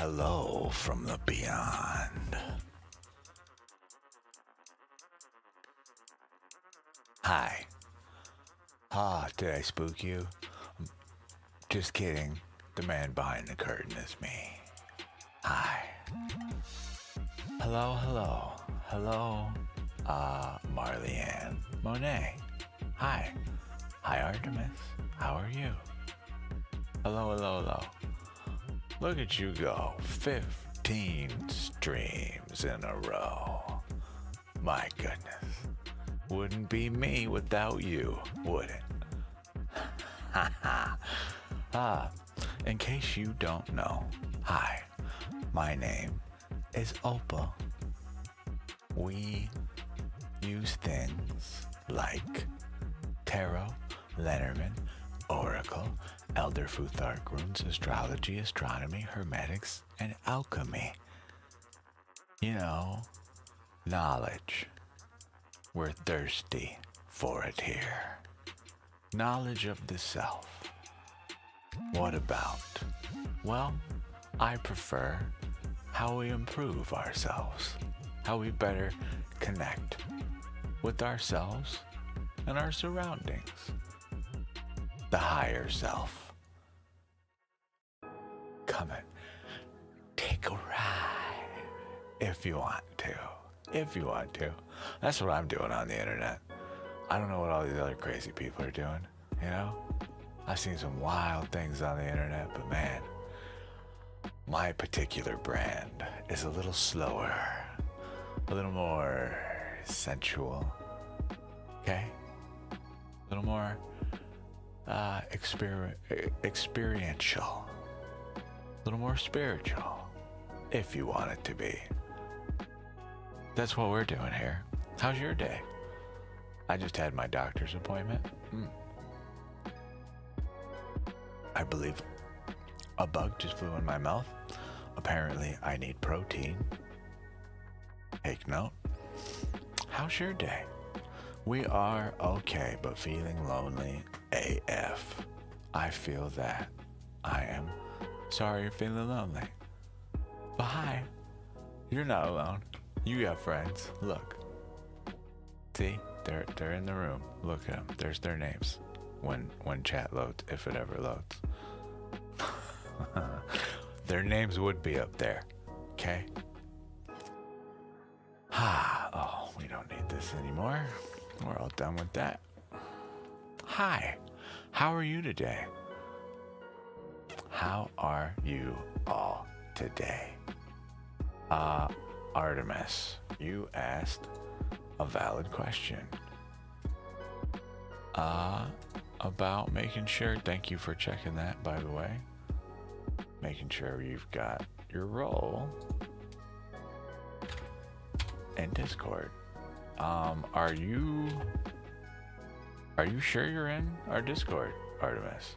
Hello from the beyond. Hi. Did I spook you? Just kidding. The man behind the curtain is me. Hi. Hello, Marley Ann Monet. Hi. Hi, Artemis. How are you? Hello. Look at you go. 15 streams in a row. My goodness. Wouldn't be me without you, would it? In case you don't know, hi, my name is Opal. We use things like tarot, Lenormand, oracle, elder Futhark runes, astrology, astronomy, hermetics, and alchemy. You know, knowledge. We're thirsty for it here. Knowledge of the self. What about? Well, I prefer how we improve ourselves, how we better connect with ourselves and our surroundings. The higher self. Come and take a ride if you want to. If you want to. That's what I'm doing on the internet. I don't know what all these other crazy people are doing, you know? I've seen some wild things on the internet, but man, my particular brand is a little slower, a little more sensual, okay? A little more experiential, a little more spiritual, if you want it to be. That's what we're doing here. How's your day? I just had my doctor's appointment. I believe a bug just flew in my mouth. Apparently, I need protein. Take note. How's your day? We are okay, but feeling lonely AF. I feel that. I am sorry you're feeling lonely. But hi, you're not alone. You got friends. Look. See? They're in the room. Look at them. There's their names. When chat loads, if it ever loads. Their names would be up there. Okay? Oh, we don't need this anymore. We're all done with that. Hi. How are you today? How are you all today? Artemis, you asked a valid question. About making sure, thank you for checking that, by the way. Making sure you've got your role in Discord. Are you sure you're in our Discord, Artemis?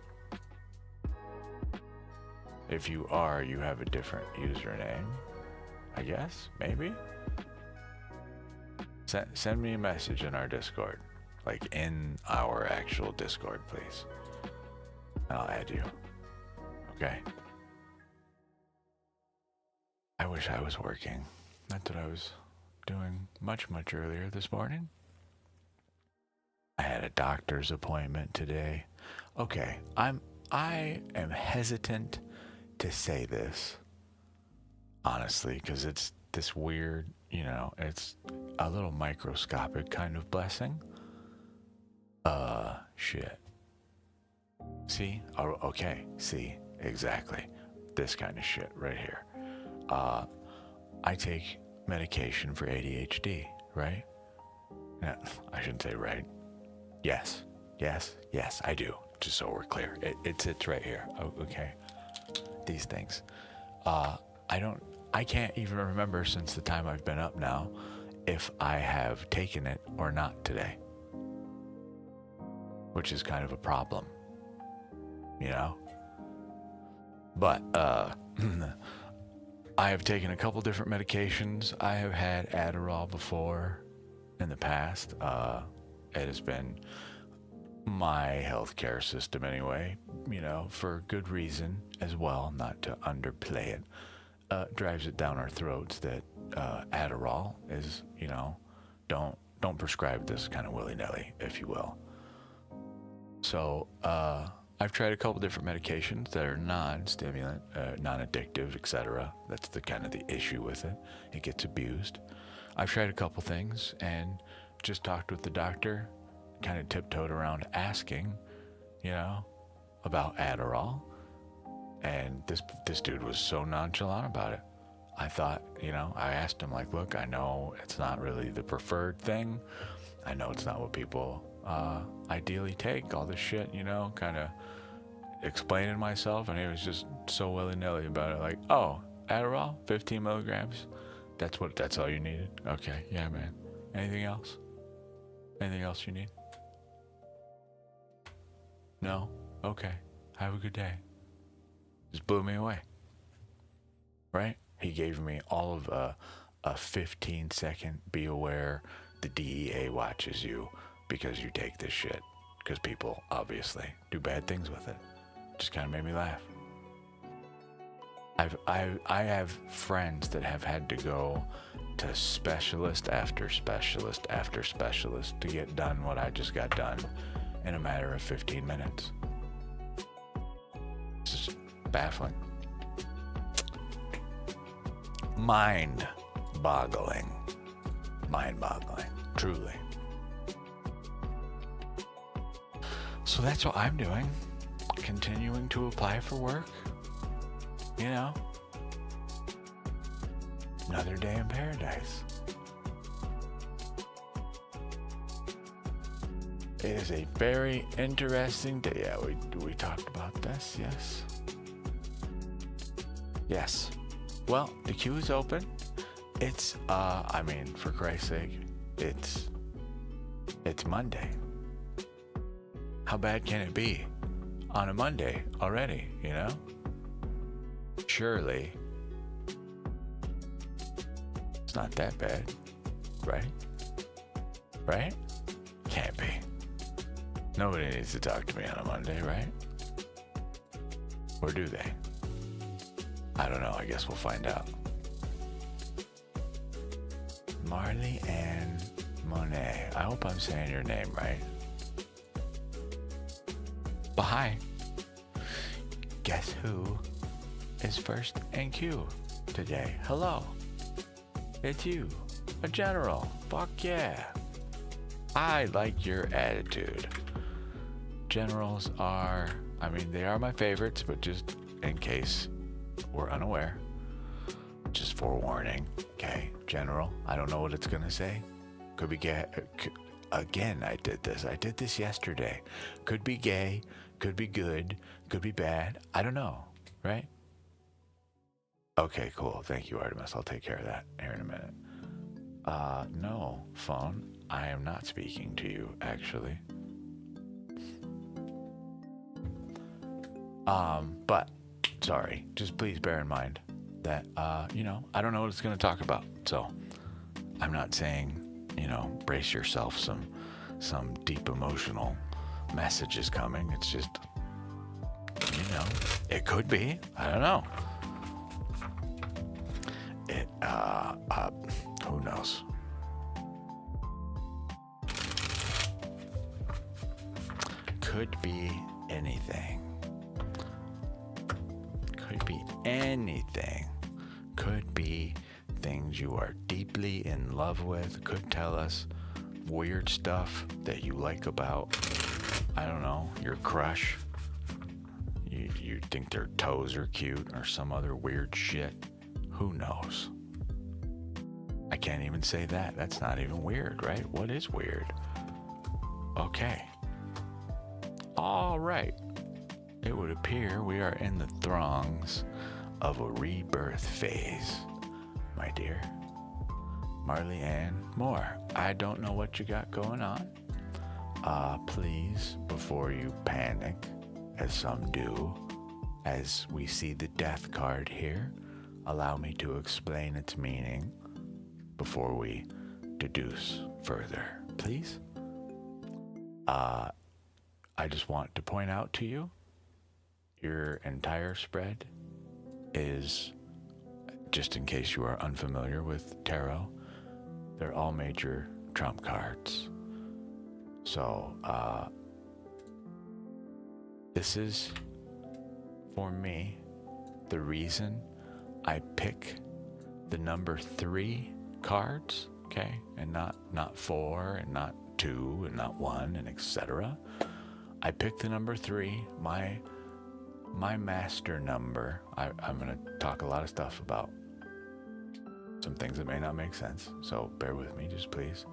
If you are, you have a different username, I guess, maybe? Send me a message in our Discord, like in our actual Discord, please. I'll add you. Okay. I wish I was working. Not that I was doing much earlier this morning. I had a doctor's appointment today. Okay, I am hesitant to say this, honestly, because it's this weird, it's a little microscopic kind of blessing. Shit. See? Oh, okay, see, exactly. This kind of shit right here. I take medication for ADHD, right? No, I shouldn't say right. Yes, I do. Just so we're clear. It sits right here. Oh, okay. These things. I can't even remember since the time I've been up now if I have taken it or not today. Which is kind of a problem. But, I have taken a couple different medications. I have had Adderall before in the past. It has been my healthcare system anyway, for good reason as well, not to underplay it. drives it down our throats that Adderall is, you know, don't prescribe this kind of willy-nilly, if you will. So I've tried a couple different medications that are non-stimulant, non-addictive, etc. That's the kind of the issue with it. It gets abused. I've tried a couple things and just talked with the doctor, kind of tiptoed around asking, you know, about Adderall. And this dude was so nonchalant about it. I thought, you know, I asked him, like, look, I know it's not really the preferred thing. I know it's not what people ideally take, all this shit, you know, kind of explaining myself. And he was just so willy-nilly about it. Like, oh, Adderall, 15 milligrams. That's all you needed? Okay, yeah, man. Anything else? Anything else you need? No? Okay. Have a good day. Just blew me away. Right? He gave me all of a 15-second be aware the DEA watches you because you take this shit. Because people obviously do bad things with it. Just kind of made me laugh. I have friends that have had to go to specialist after specialist after specialist to get done what I just got done in a matter of 15 minutes. It's just baffling. Mind-boggling. Mind-boggling. Truly. So that's what I'm doing. Continuing to apply for work. You know. Another day in paradise. It is a very interesting day. Yeah, we talked about this, yes. Yes. Well, the queue is open. It's, I mean, for Christ's sake, it's Monday. How bad can it be on a Monday already, you know? Surely, it's not that bad, right? Right? Can't be. Nobody needs to talk to me on a Monday, right? Or do they? I don't know. I guess we'll find out. Marley Ann Monet. I hope I'm saying your name right. But hi. Guess who is first in queue today? Hello. It's you. A general. Fuck yeah. I like your attitude. Generals are, I mean, they are my favorites, but just in case we're unaware, just forewarning, okay? General, I don't know what it's gonna say. Could be gay. Again, I did this yesterday. Could be gay, could be good, could be bad. I don't know, right? Okay, cool. Thank you, Artemis. I'll take care of that here in a minute. No, phone. I am not speaking to you, actually. But sorry, just please bear in mind that, you know, I don't know what it's going to talk about. So I'm not saying, you know, brace yourself, some deep emotional message is coming. It's just, you know, it could be, I don't know. It, who knows? Could be anything. Could be anything. Could be things you are deeply in love with. Could tell us weird stuff that you like about, I don't know, your crush. You think their toes are cute or some other weird shit. Who knows? I can't even say that. That's not even weird, right? What is weird? Okay. All right. It would appear we are in the throngs of a rebirth phase, my dear. Marley Ann Moore, I don't know what you got going on. Please, before you panic, as some do, as we see the death card here, allow me to explain its meaning before we deduce further, please. I just want to point out to you, your entire spread is just in case you are unfamiliar with tarot, they're all major trump cards. So, this is, for me, the reason I pick the number 3 cards, okay? And not 4 and not 2 and not 1 and etc. I picked the number 3, my master number. I'm going to talk a lot of stuff about some things that may not make sense, so bear with me, just please.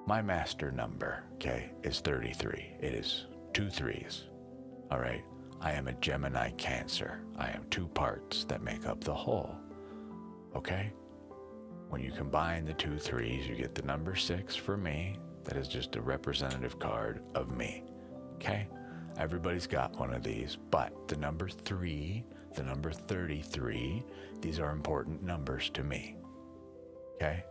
My master number, okay, is 33. It is 2 3s, all right? I am a Gemini Cancer. I am 2 parts that make up the whole, okay? When you combine the 2 3s, you get the number 6 for me. That is just a representative card of me, okay? Everybody's got one of these, but the number 3, the number 33, these are important numbers to me, okay?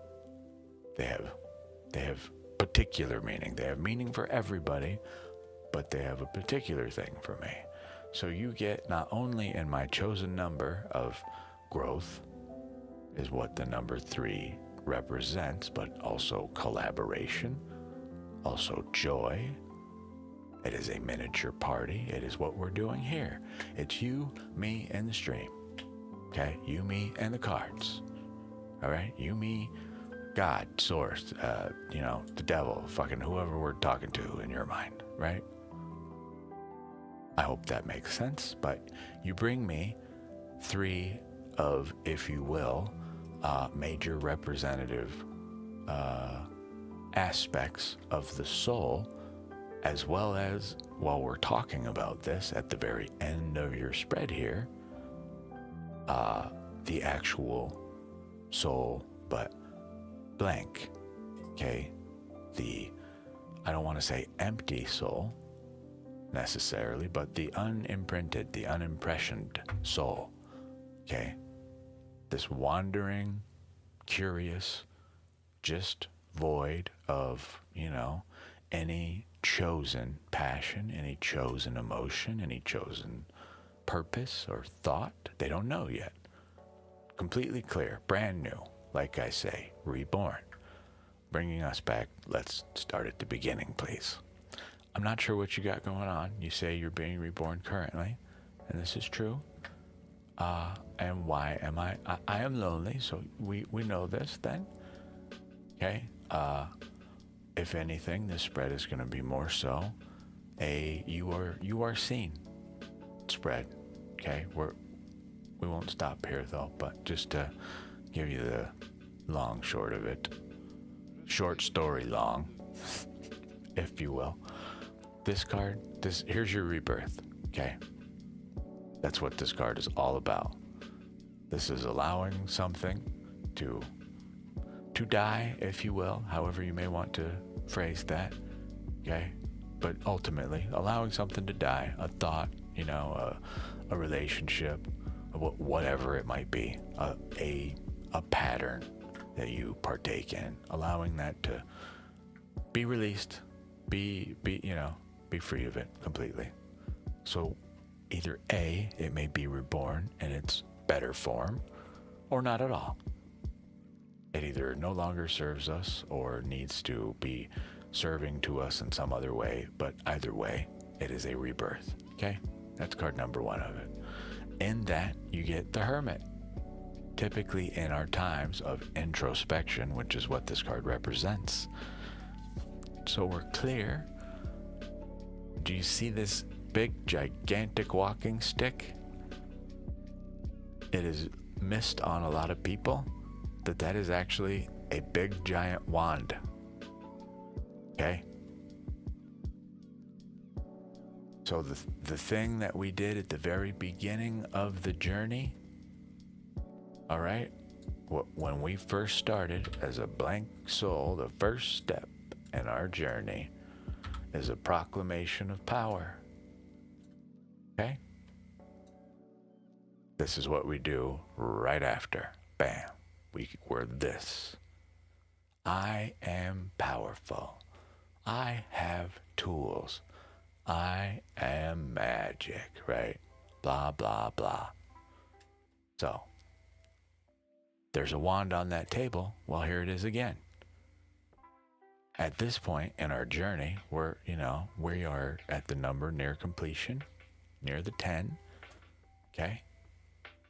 They have particular meaning. They have meaning for everybody, but they have a particular thing for me. So you get, not only in my chosen number of growth is what the number 3 represents, but also collaboration, also joy. It is a miniature party. It is what we're doing here. It's you, me, and the stream. Okay? You, me, and the cards. All right? You, me, God, source, the devil, fucking whoever we're talking to in your mind, right? I hope that makes sense, but you bring me 3 of, if you will, major representative aspects of the soul, as well as, while we're talking about this, at the very end of your spread here, the actual soul, but blank, okay? I don't want to say empty soul, necessarily, but the unimprinted, the unimpressioned soul, okay? This wandering, curious, just void of, any chosen passion, any chosen emotion, any chosen purpose or thought. They don't know yet. Completely clear, brand new, like I say, reborn. Bringing us back, let's start at the beginning, please. I'm not sure what you got going on. You say you're being reborn currently, and this is true. And why am I am lonely, so we know this then. Okay? If anything, this spread is going to be more so a you are seen spread. Okay? We won't stop here though, but just to give you the long short of it. Short story long, if you will. This card, here's your rebirth, okay? That's what this card is all about. This is allowing something to die, if you will, however you may want to phrase that, okay? But ultimately, allowing something to die, a thought, a relationship, whatever it might be, a pattern that you partake in, allowing that to be released, be free of it completely. So either A, it may be reborn in its better form, or not at all. It either no longer serves us or needs to be serving to us in some other way, but either way, it is a rebirth, okay? That's card number 1 of it. In that, you get the Hermit. Typically in our times of introspection, which is what this card represents. So we're clear. Do you see this big, gigantic walking stick? It is missed on a lot of people that is actually a big, giant wand. Okay? So the thing that we did at the very beginning of the journey, all right, when we first started as a blank soul, the first step in our journey is a proclamation of power. Okay? This is what we do right after. Bam. We're this. I am powerful. I have tools. I am magic, right? Blah, blah, blah. So, There's a wand on that table. Well, here it is again. At this point in our journey, we are at the number near completion, near the 10. Okay?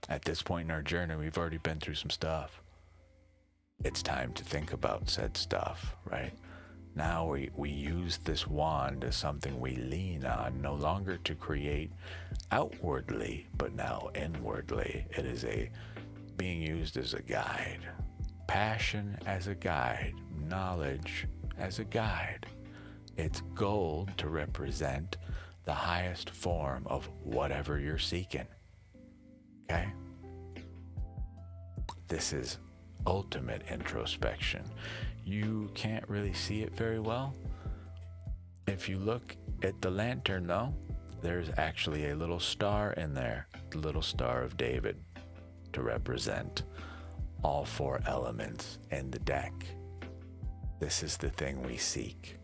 At this point in our journey, we've already been through some stuff. It's time to think about said stuff, right? Now we use this wand as something we lean on, no longer to create outwardly, but now inwardly. It is being used as a guide. Passion as a guide. Knowledge as a guide. It's gold to represent the highest form of whatever you're seeking. Okay? This is ultimate introspection. You can't really see it very well. If you look at the lantern though, there's actually a little star in there, the little Star of David, to represent all 4 elements in the deck. This is the thing we seek.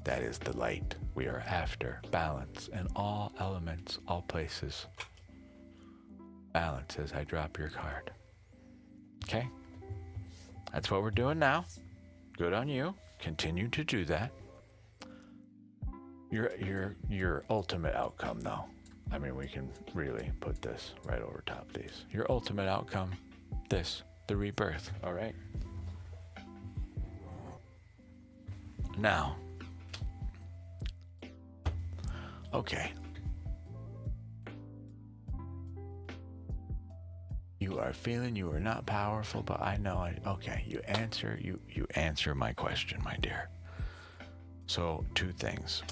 That is the light we are after. Balance in all elements, all places. Balance as I drop your card. Okay? That's what we're doing now. Good on you. Continue to do that. Your ultimate outcome, though. I mean, we can really put this right over top of these. Your ultimate outcome, the rebirth, all right? Now, okay. You are feeling you are not powerful, but I know okay, you answer my question, my dear. So 2 things.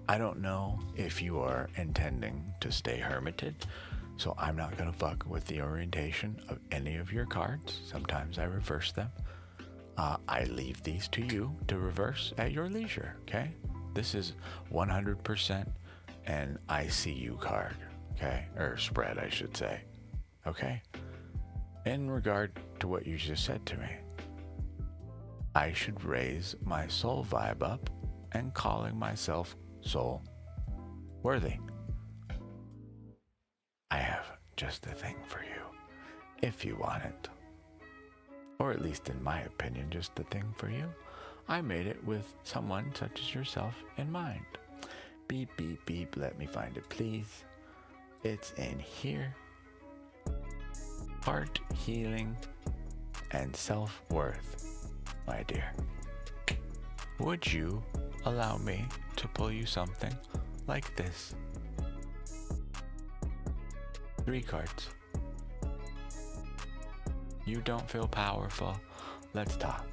I don't know if you are intending to stay hermited, so I'm not gonna fuck with the orientation of any of your cards. Sometimes I reverse them. I leave these to you to reverse at your leisure, okay? This is 100% an I see you card, okay? Or spread, I should say. Okay? In regard to what you just said to me, I should raise my soul vibe up and calling myself soul worthy. I have just the thing for you, if you want it. Or at least in my opinion, just the thing for you. I made it with someone such as yourself in mind. Beep, beep, beep, let me find it, please. It's in here. Heart healing and self-worth, my dear. Would you allow me to pull you something like this? 3 cards. You don't feel powerful? Let's talk.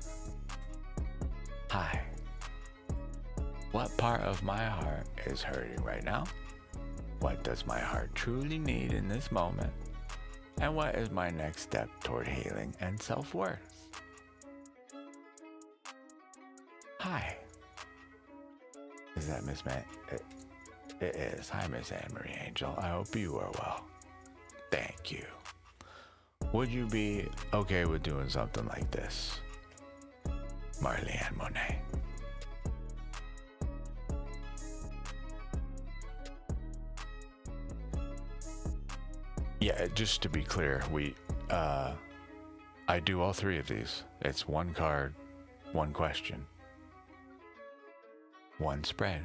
Hi. What part of my heart is hurting right now? What does my heart truly need in this moment? And what is my next step toward healing and self-worth? Hi. Is that Miss It is. Hi, Miss Anne Marie Angel. I hope you are well. Thank you. Would you be okay with doing something like this? Marliane Monet. Yeah, just to be clear, I do all 3 of these. It's 1 card, 1 question, 1 spread.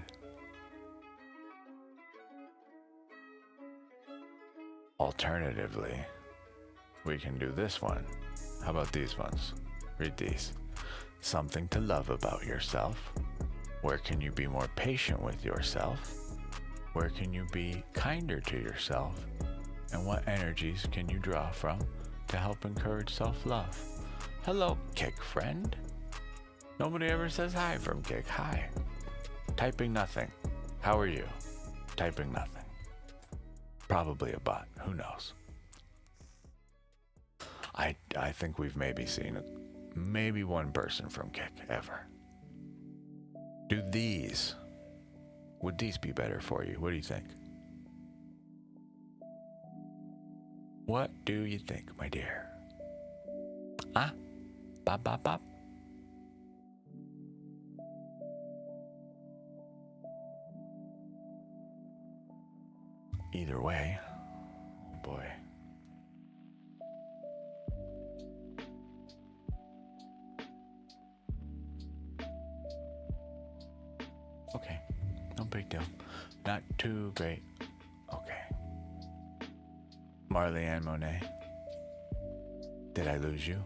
Alternatively, we can do this one. How about these ones? Read these. Something to love about yourself. Where can you be more patient with yourself? Where can you be kinder to yourself? And what energies can you draw from to help encourage self-love? Hello, Kick friend. Nobody ever says hi from Kick. Hi. Typing nothing. How are you? Typing nothing. Probably a bot. Who knows? I think we've maybe seen maybe 1 person from Kick ever. Would these be better for you? What do you think? What do you think, my dear? Huh? Bop, bop, bop. Either way, oh boy. Okay, no big deal. Not too great. Okay. Marley Ann Monet. Did I lose you?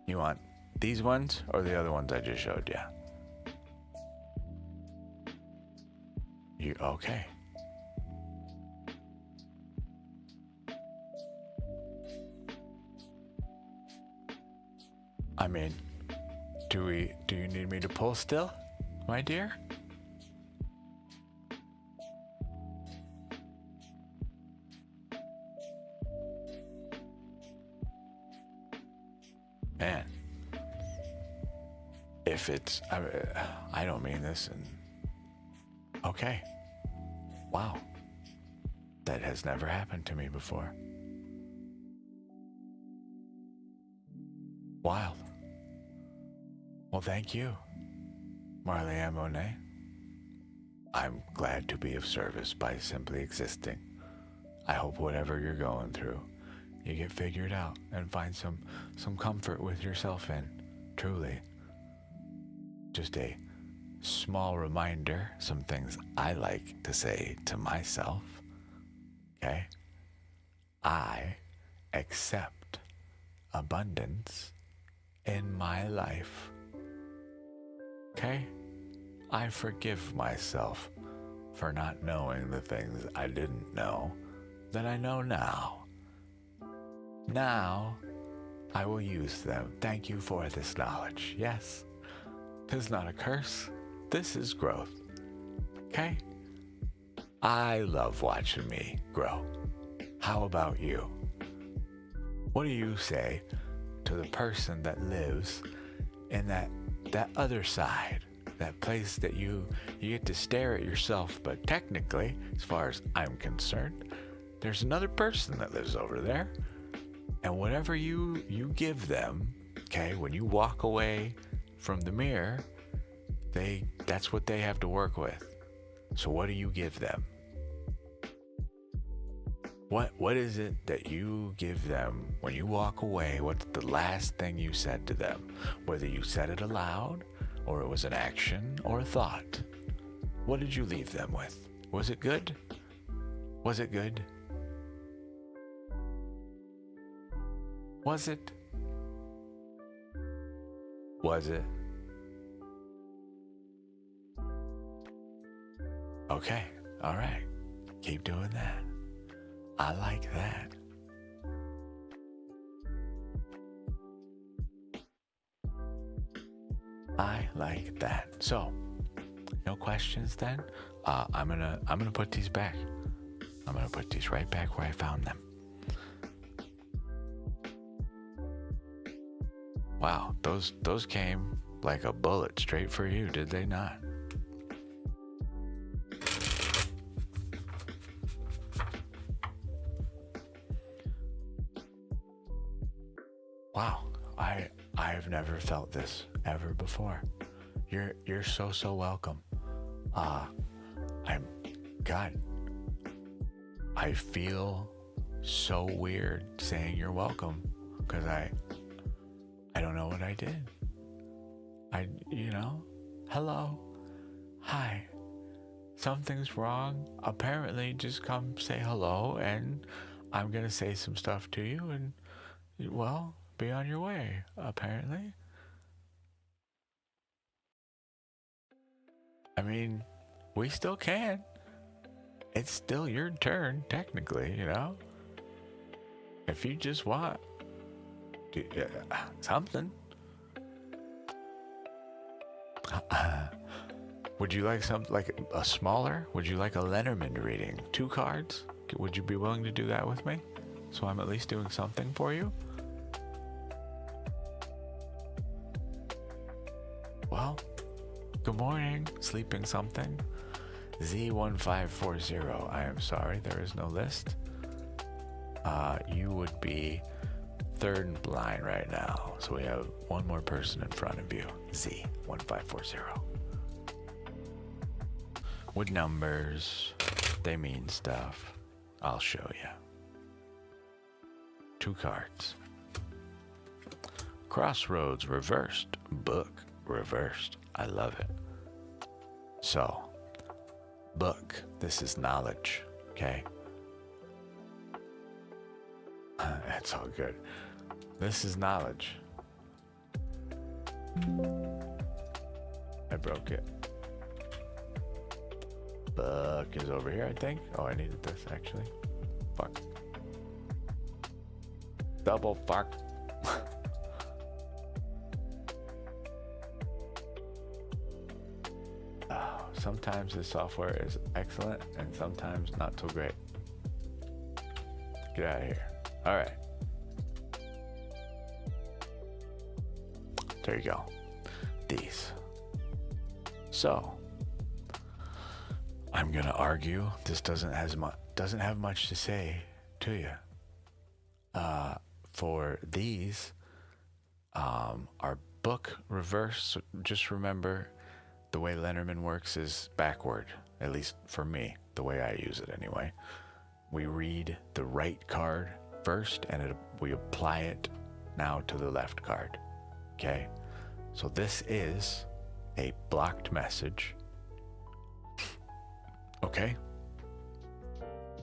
You want these ones or the other ones I just showed you? You okay? I mean, do you need me to pull still, my dear? Man, if it's, I don't mean this, and okay, wow, that has never happened to me before. Wild. Well, thank you, Marley Ann Monet. I'm glad to be of service by simply existing. I hope whatever you're going through, you get figured out and find some comfort with yourself in. Truly. Just a small reminder, some things I like to say to myself. Okay? I accept abundance in my life. Okay? I forgive myself for not knowing the things I didn't know that I know now. Now, I will use them. Thank you for this knowledge. Yes, 'tis not a curse. This is growth. Okay? I love watching me grow. How about you? What do you say to the person that lives in that other side? That place that you get to stare at yourself, but technically, as far as I'm concerned, there's another person that lives over there. And whatever you give them, okay, when you walk away from the mirror, that's what they have to work with. So what do you give them? What is it that you give them when you walk away? What's the last thing you said to them? Whether you said it aloud, or it was an action or a thought. What did you leave them with? Was it good? Was it good? Was it? Was it? Okay, all right. Keep doing that. I like that. I like that. So, no questions then? I'm gonna put these back. I'm gonna put these right back where I found them. Wow, those came like a bullet straight for you, did they not? Wow, I've never felt this ever before. You're so welcome. I feel so weird saying you're welcome because I don't know what I did. Hello, hi, something's wrong. Apparently, just come say hello, and I'm gonna say some stuff to you, and well, be on your way. Apparently, I mean, we still can. It's still your turn, technically. If you just want something. Would you like something like a smaller? Would you like a Lenormand reading? 2 cards? Would you be willing to do that with me? So I'm at least doing something for you? Well, good morning, sleeping something. Z1540, I am sorry, there is no list. You would be 3rd in line right now, so we have one more person in front of you. Z1540. With numbers, they mean stuff. I'll show you. 2 cards. Crossroads reversed. Book reversed. I love it. So, book, this is knowledge, okay? That's all good. This is knowledge. I broke it. Book is over here, I think. Oh, I needed this, actually. Fuck. Double fuck. Oh, sometimes this software is excellent and sometimes not so great. Get out of here. All right. There you go. These. So, I'm gonna argue this doesn't have much to say to you. For these, our book reverse. Just remember, the way Lenormand works is backward. At least for me, the way I use it anyway. We read the right card first, and we apply it now to the left card. Okay, so this is a blocked message. Okay,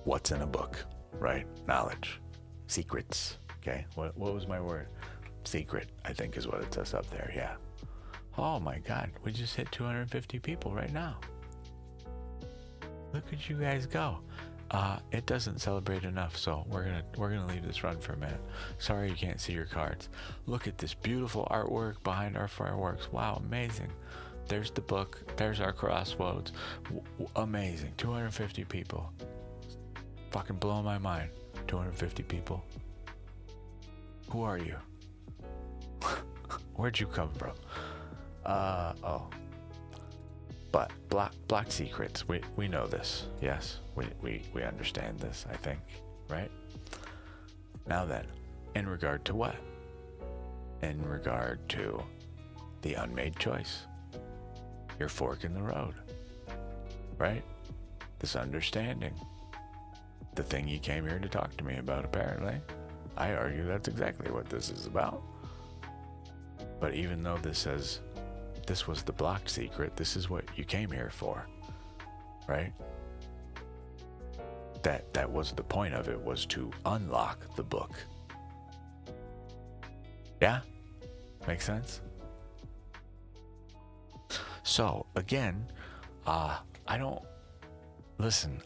what's in a book, right? Knowledge, secrets. Okay, what was my word? Secret, I think is what it says up there. Yeah. Oh my God, we just hit 250 people right now. Look at you guys go. It doesn't celebrate enough, so we're gonna leave this run for a minute. Sorry you can't see your cards. Look at this beautiful artwork behind our fireworks. Wow, amazing. There's the book. There's our crossroads. Amazing. 250 people. Fucking blowing my mind. 250 people. Who are you? Where'd you come from? Oh. But block secrets. We know this. Yes. We understand this, I think. Right? Now then, in regard to what? In regard to the unmade choice. Your fork in the road. Right? This understanding. The thing you came here to talk to me about, apparently. I argue that's exactly what this is about. But even though this says this was the blocked secret, this is what you came here for. Right? That was the point of it, was to unlock the book. Yeah? Make sense? So, again, I don't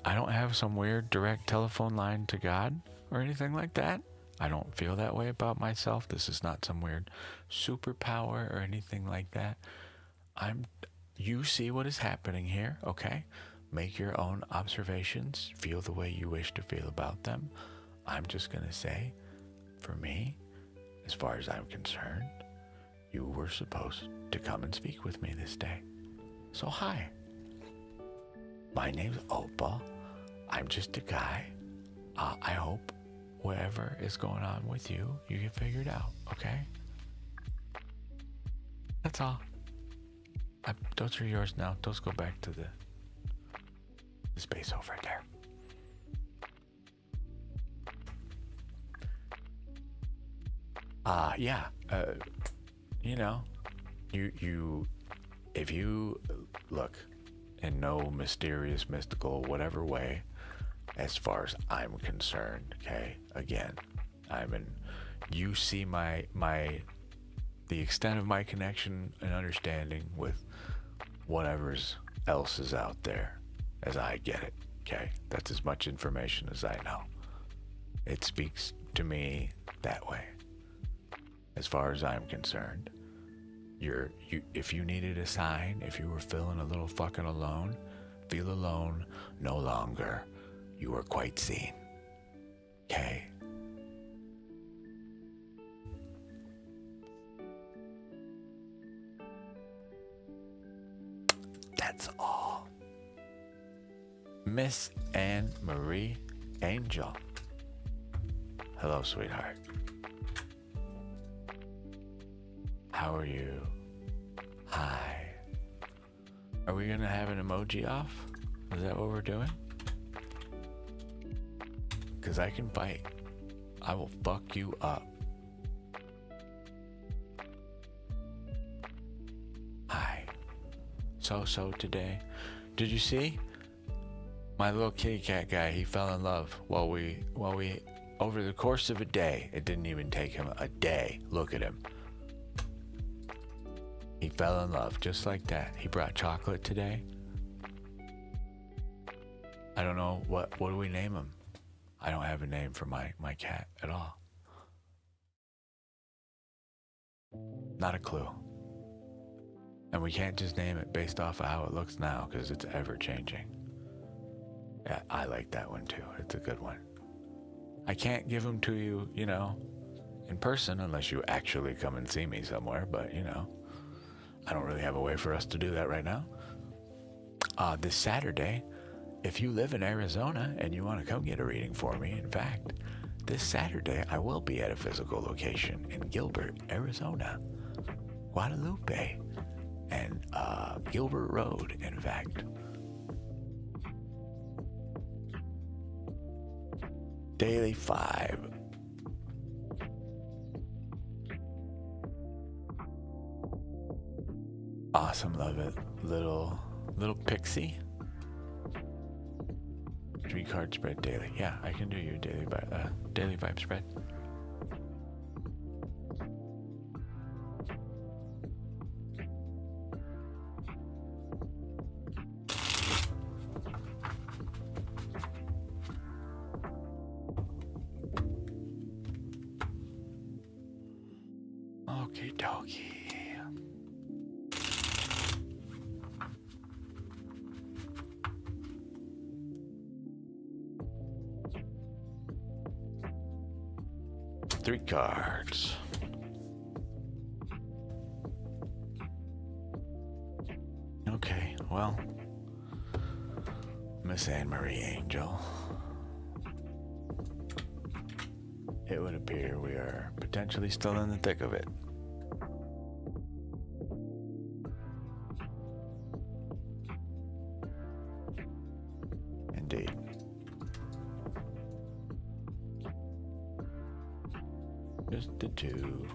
have some weird direct telephone line to God or anything like that. I don't feel that way about myself. This is not some weird superpower or anything like that. You see what is happening here, okay? Make your own observations. Feel the way you wish to feel about them. I'm just going to say, for me, as far as I'm concerned, you were supposed to come and speak with me this day. So hi. My name's Opal. I'm just a guy. I hope whatever is going on with you, you get figured out, okay? That's all. Those are yours now. Those go back to the space over there. Yeah. If you look in no mysterious, mystical, whatever way, as far as I'm concerned, okay? Again, you see the extent of my connection and understanding with whatever's else is out there as I get it, okay? That's as much information as I know. It speaks to me that way. As far as I'm concerned, if you needed a sign, if you were feeling a little fucking alone, feel alone no longer. You are quite seen. Okay? That's all. Miss Anne Marie Angel. Hello, sweetheart. How are you? Hi. Are we gonna have an emoji off? Is that what we're doing? Because I can bite. I will fuck you up. Hi. So so today. Did you see? My little kitty cat guy, he fell in love while we over the course of a day. It didn't even take him a day. Look at him. He fell in love just like that. He brought chocolate today. I don't know, what do we name him? I don't have a name for my cat at all. Not a clue. And we can't just name it based off of how it looks now, because it's ever changing. Yeah, I like that one too. It's a good one. I can't give them to you, in person unless you actually come and see me somewhere, but I don't really have a way for us to do that right now. This Saturday, if you live in Arizona and you want to come get a reading for me, in fact, this Saturday I will be at a physical location in Gilbert, Arizona, Guadalupe, and Gilbert Road, in fact. Daily 5. Awesome, love it. Little pixie. 3-card spread daily. Yeah, I can do your daily vibe spread. Okie dokie. Three cards. Okay, well, Miss Anne Marie Angel, it would appear we are potentially still in the thick of it. Indeed. Just the two.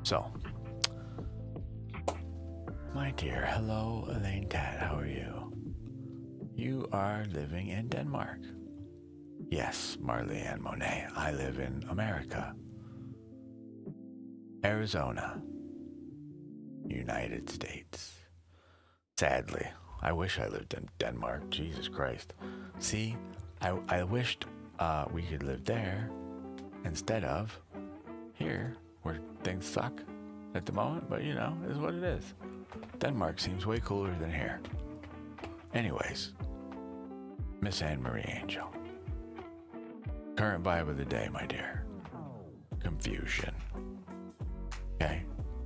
So, my dear, hello, Elaine Tat, how are you? You are living in Denmark. Yes, Marlene Monet, I live in America. Arizona, United States. Sadly, I wish I lived in Denmark. Jesus Christ. See, I wished we could live there instead of here, where things suck at the moment, but is what it is. Denmark seems way cooler than here. Anyways, Miss Anne Marie Angel. Current vibe of the day, my dear. Confusion. Okay?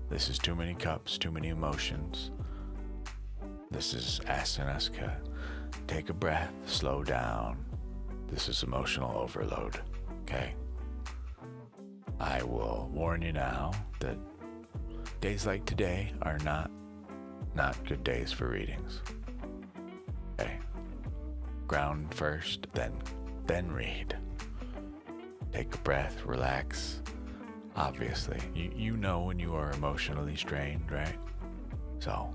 This is too many cups, too many emotions. This is asking us to take a breath, slow down. This is emotional overload, okay? I will warn you now that days like today are not good days for readings. Okay? Ground first, then read. Take a breath, relax. Obviously, you know when you are emotionally strained, right? So,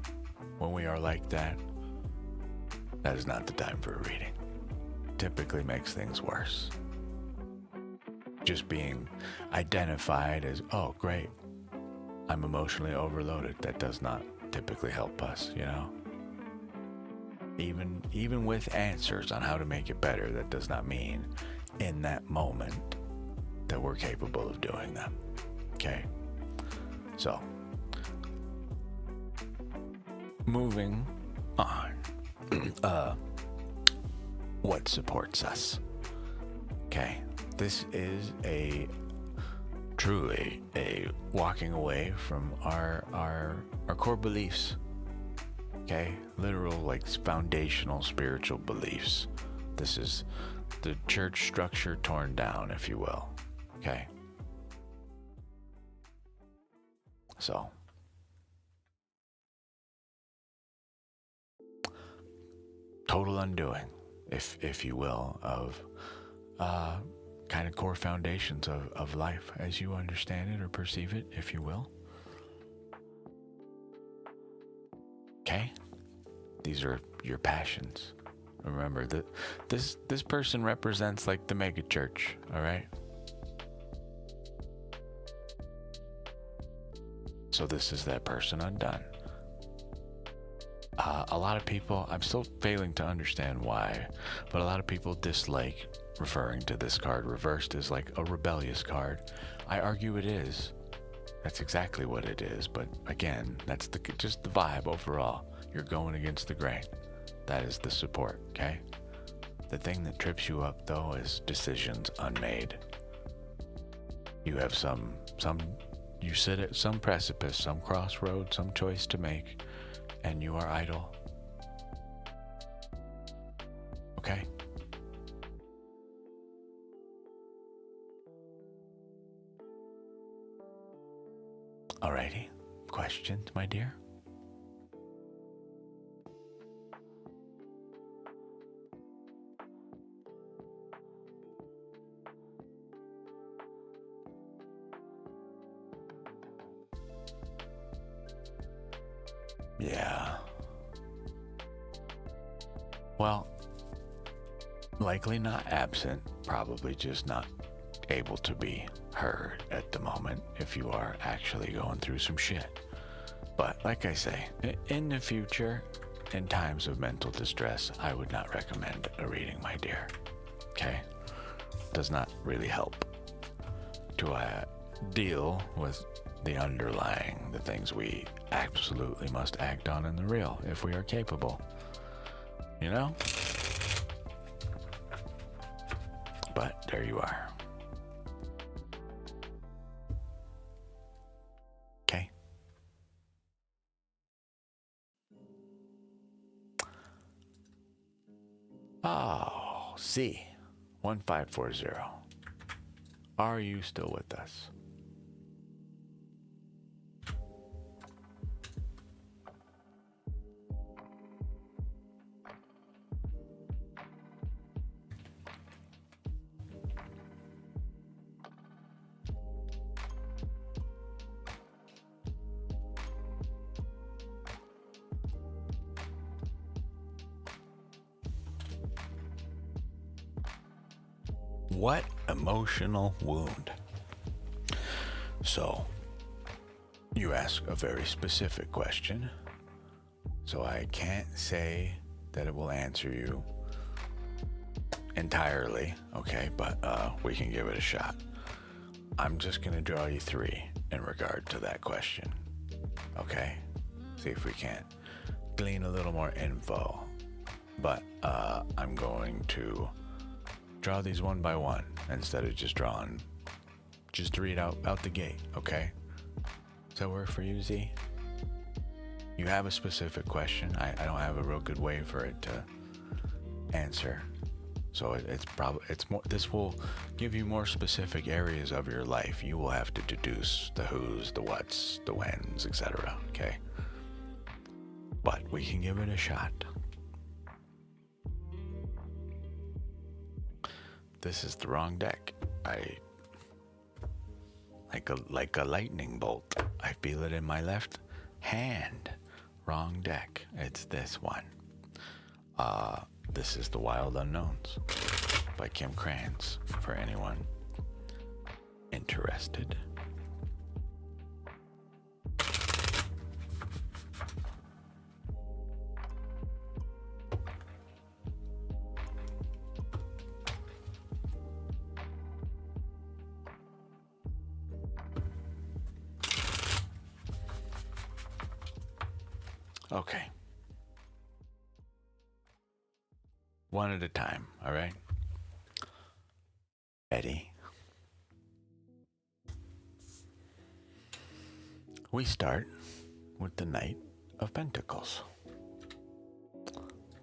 when we are like that, that is not the time for a reading. Typically makes things worse. Just being identified as, oh great, I'm emotionally overloaded, that does not typically help us, Even with answers on how to make it better, that does not mean in that moment that we're capable of doing them. Okay? So, moving on. What supports us? Okay, this is truly a walking away from our core beliefs. Okay, literal, like, foundational spiritual beliefs. This is the church structure torn down, if you will. Okay, so total undoing, if you will, of kind of core foundations of life as you understand it or perceive it, if you will. Okay? These are your passions. Remember that this person represents like the mega church, all right? So this is that person undone. A lot of people, I'm still failing to understand why, but a lot of people dislike referring to this card reversed as like a rebellious card. I argue it is. That's exactly what it is, but again, that's just the vibe overall. You're going against the grain. That is the support, okay? The thing that trips you up though is decisions unmade. You have you sit at some precipice, some crossroad, some choice to make, and you are idle. Okay? Alrighty. Questions, my dear? Yeah. Well, likely not absent, probably just not able to be heard at the moment if you are actually going through some shit. But like I say, in the future, in times of mental distress, I would not recommend a reading, my dear. Okay? Does not really help to deal with the underlying, the things we absolutely must act on in the real if we are capable. You know? But there you are. Okay. Oh, C 1540. Are you still with us? What emotional wound? So, you ask a very specific question, so I can't say that it will answer you entirely, okay, but we can give it a shot. I'm just gonna draw you three in regard to that question, okay? See if we can't glean a little more info, but I'm going to draw these one by one instead of just drawing just three out the gate, okay? Does that work for you, Z? You have a specific question. I don't have a real good way for it to answer, so it's more. This will give you more specific areas of your life. You will have to deduce the who's, the what's, the when's, etc. Okay, but we can give it a shot. This is the wrong deck. Like a lightning bolt. I feel it in my left hand. Wrong deck. It's this one. This is The Wild Unknowns by Kim Krans, for anyone interested. Okay. One at a time, all right? Ready? We start with the Knight of Pentacles.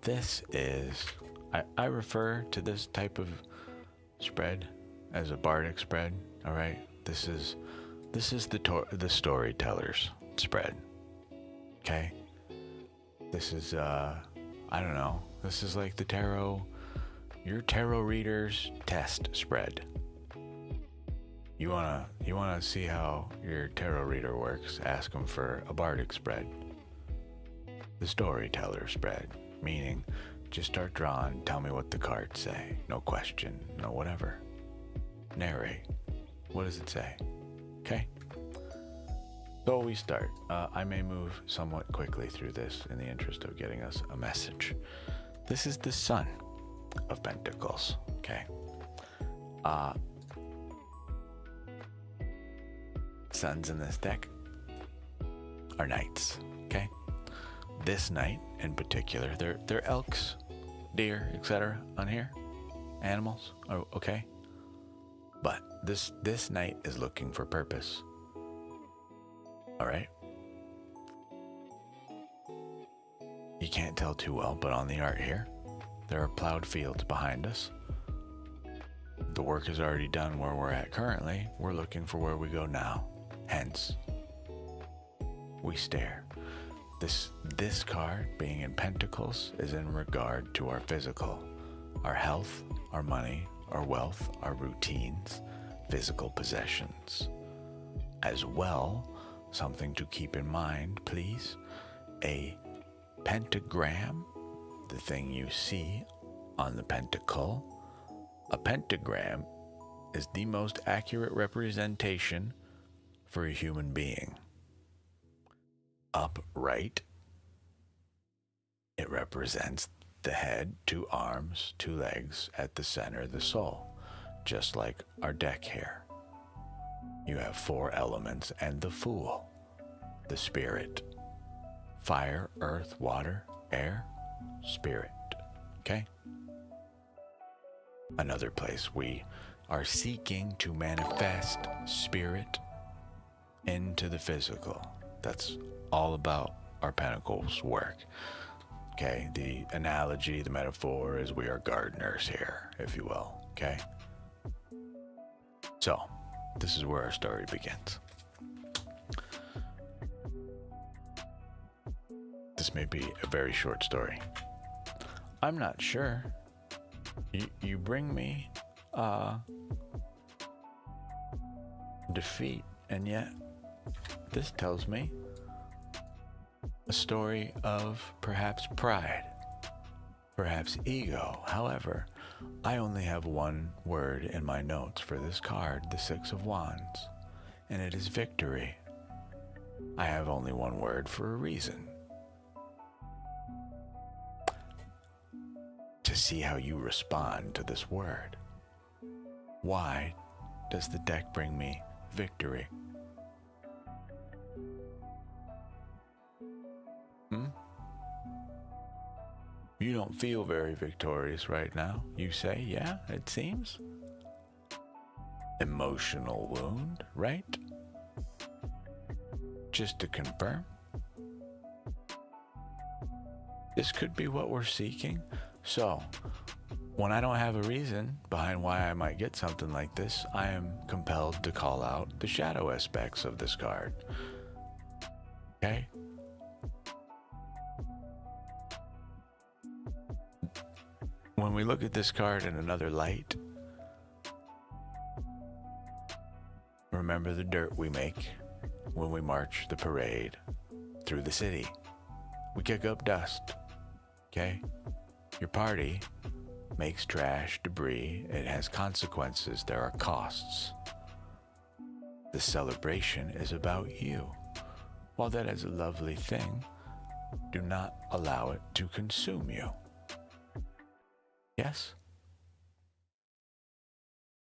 This is, I refer to this type of spread as a bardic spread, all right? This is the storyteller's spread, okay? This is, I don't know. This is like the tarot, your tarot reader's test spread, You wanna see how your tarot reader works? Ask them for a bardic spread, the storyteller spread, meaning just start drawing. Tell me what the cards say. No question, no whatever. Narrate. What does it say? Okay. So we start. I may move somewhat quickly through this in the interest of getting us a message. This is the Son of Pentacles. Okay. Sons in this deck are knights. Okay. This knight in particular, they're elks, deer, etc. on here. Animals. Oh, okay. But this knight is looking for purpose. All right. You can't tell too well, but on the art here, there are plowed fields behind us. The work is already done where we're at currently. We're looking for where we go now. Hence, we stare. This card, being in Pentacles, is in regard to our physical, our health, our money, our wealth, our routines, physical possessions. As well, something to keep in mind, please, a pentagram, the thing you see on the pentacle. A pentagram is the most accurate representation for a human being. Upright, it represents the head, 2 arms, 2 legs, at the center, the soul, just like our deck here. You have 4 elements and the Fool, the spirit. Fire, earth, water, air, spirit. Okay? Another place we are seeking to manifest spirit into the physical. That's all about our Pentacles work. Okay? The analogy, the metaphor is we are gardeners here, if you will. Okay? So, this is where our story begins. This may be a very short story. I'm not sure. You bring me defeat, and yet this tells me a story of perhaps pride, perhaps ego. However, I only have one word in my notes for this card, the 6 of Wands, and it is victory. I have only one word for a reason. To see how you respond to this word. Why does the deck bring me victory? You don't feel very victorious right now. You say, yeah, it seems. Emotional wound, right? Just to confirm. This could be what we're seeking. So, when I don't have a reason behind why I might get something like this, I am compelled to call out the shadow aspects of this card. Okay? When we look at this card in another light, remember the dirt we make when we march the parade through the city. We kick up dust, okay? Your party makes trash, debris. It has consequences. There are costs. The celebration is about you. While that is a lovely thing, do not allow it to consume you. Yes?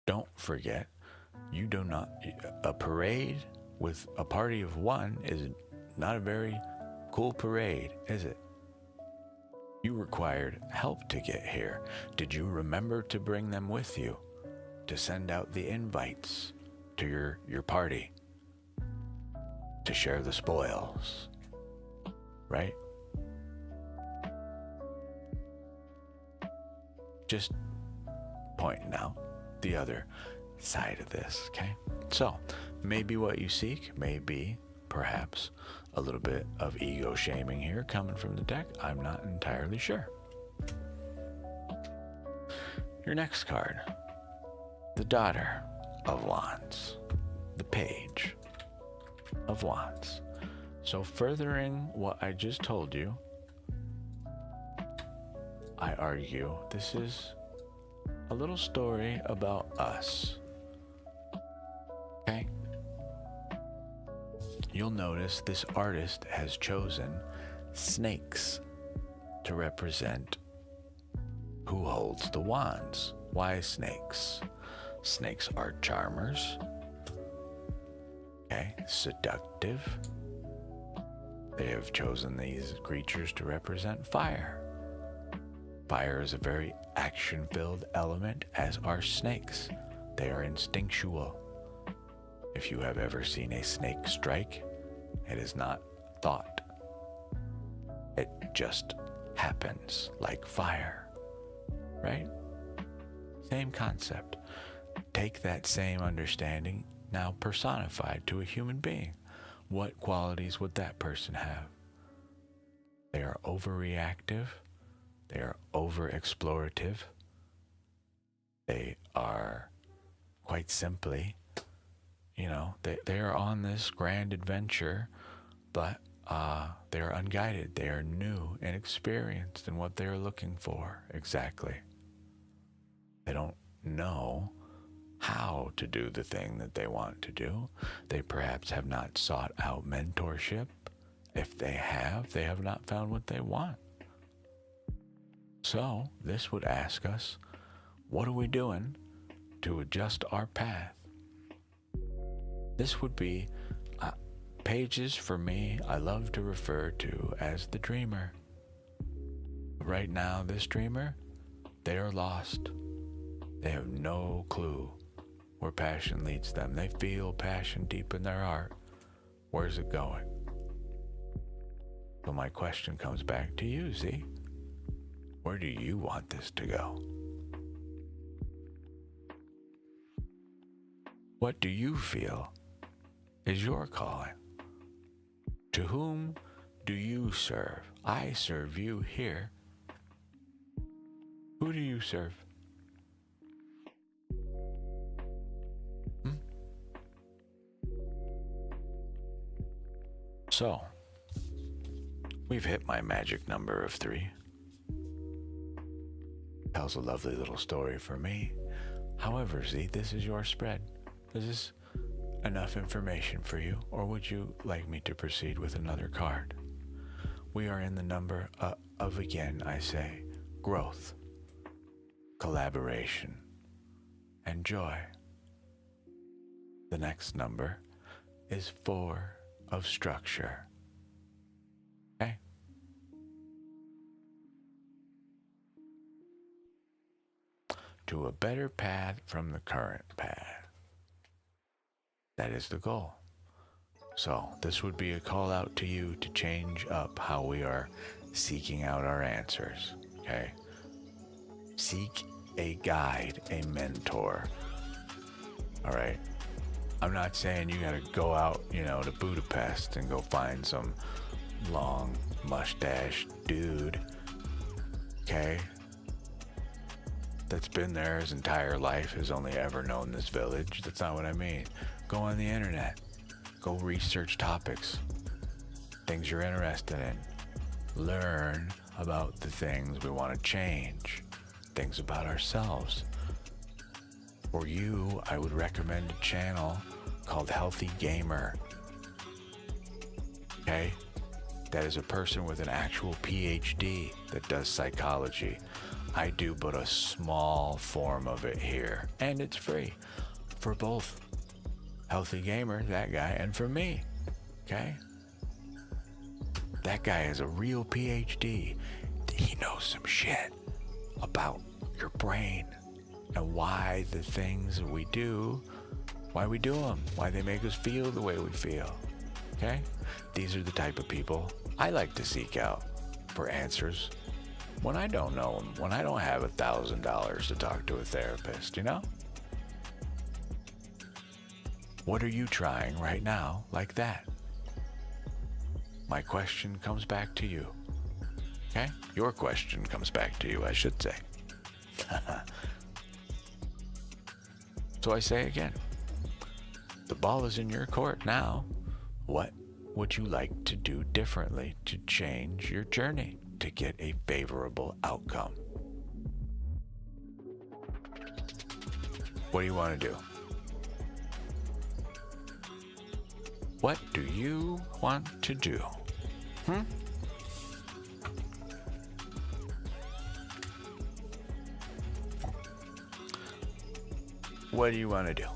Don't forget, you do not, a parade with a party of one is not a very cool parade, is it? You required help to get here. Did you remember to bring them with you? To send out the invites to your party? To share the spoils? Right? Just pointing out the other side of this, okay? So, maybe what you seek may be, perhaps, a little bit of ego shaming here coming from the deck. I'm not entirely sure. Your next card, the Daughter. of Wands, the Page of Wands. So furthering what I just told you, I argue this is a little story about us. Okay? You'll notice this artist has chosen snakes to represent who holds the wands. Why snakes? Snakes are charmers, okay, seductive. They have chosen these creatures to represent fire. Fire is a very action-filled element, as are snakes. They are instinctual. If you have ever seen a snake strike, it is not thought. It just happens like fire, right? Same concept. Take that same understanding, now personified to a human being. What qualities would that person have? They are overreactive. They are over-explorative. They are, quite simply, they are on this grand adventure, but they are unguided. They are new, inexperienced in what they are looking for exactly. They don't know how to do the thing that they want to do. They perhaps have not sought out mentorship. If they have not found what they want. So this would ask us, what are we doing to adjust our path? This would be pages for me I love to refer to as the dreamer. Right now, this dreamer, they are lost. They have no clue where passion leads them. They feel passion deep in their heart. Where's it going? So my question comes back to you, Z. Where do you want this to go? What do you feel is your calling? To whom do you serve? I serve you here. Who do you serve? So, we've hit my magic number of 3. Tells a lovely little story for me. However, Z, this is your spread. Is this enough information for you, or would you like me to proceed with another card? We are in the number of, again, I say, growth, collaboration, and joy. The next number is 4 of structure. Okay? To a better path from the current path. That is the goal. So this would be a call out to you to change up how we are seeking out our answers. Okay? Seek a guide, a mentor. All right? I'm not saying you gotta go out, to Budapest and go find some long mustache dude, okay? That's been there his entire life, has only ever known this village. That's not what I mean. Go on the internet. Go research topics, things you're interested in. Learn about the things we want to change, things about ourselves. For you, I would recommend a channel called Healthy Gamer. Okay? That is a person with an actual PhD that does psychology. I do but a small form of it here, and it's free for both Healthy Gamer, that guy, and for me. Okay? That guy has a real PhD. He knows some shit about your brain and why the things we do, why we do them, why they make us feel the way we feel. Okay? These are the type of people I like to seek out for answers when I don't know them, when I don't have $1,000 to talk to a therapist, What are you trying right now like that? My question comes back to you. Okay? Your question comes back to you, I should say. So I say again, The ball is in your court now. What would you like to do differently to change your journey to get a favorable outcome? What do you want to do? What do you want to do? What do you want to do?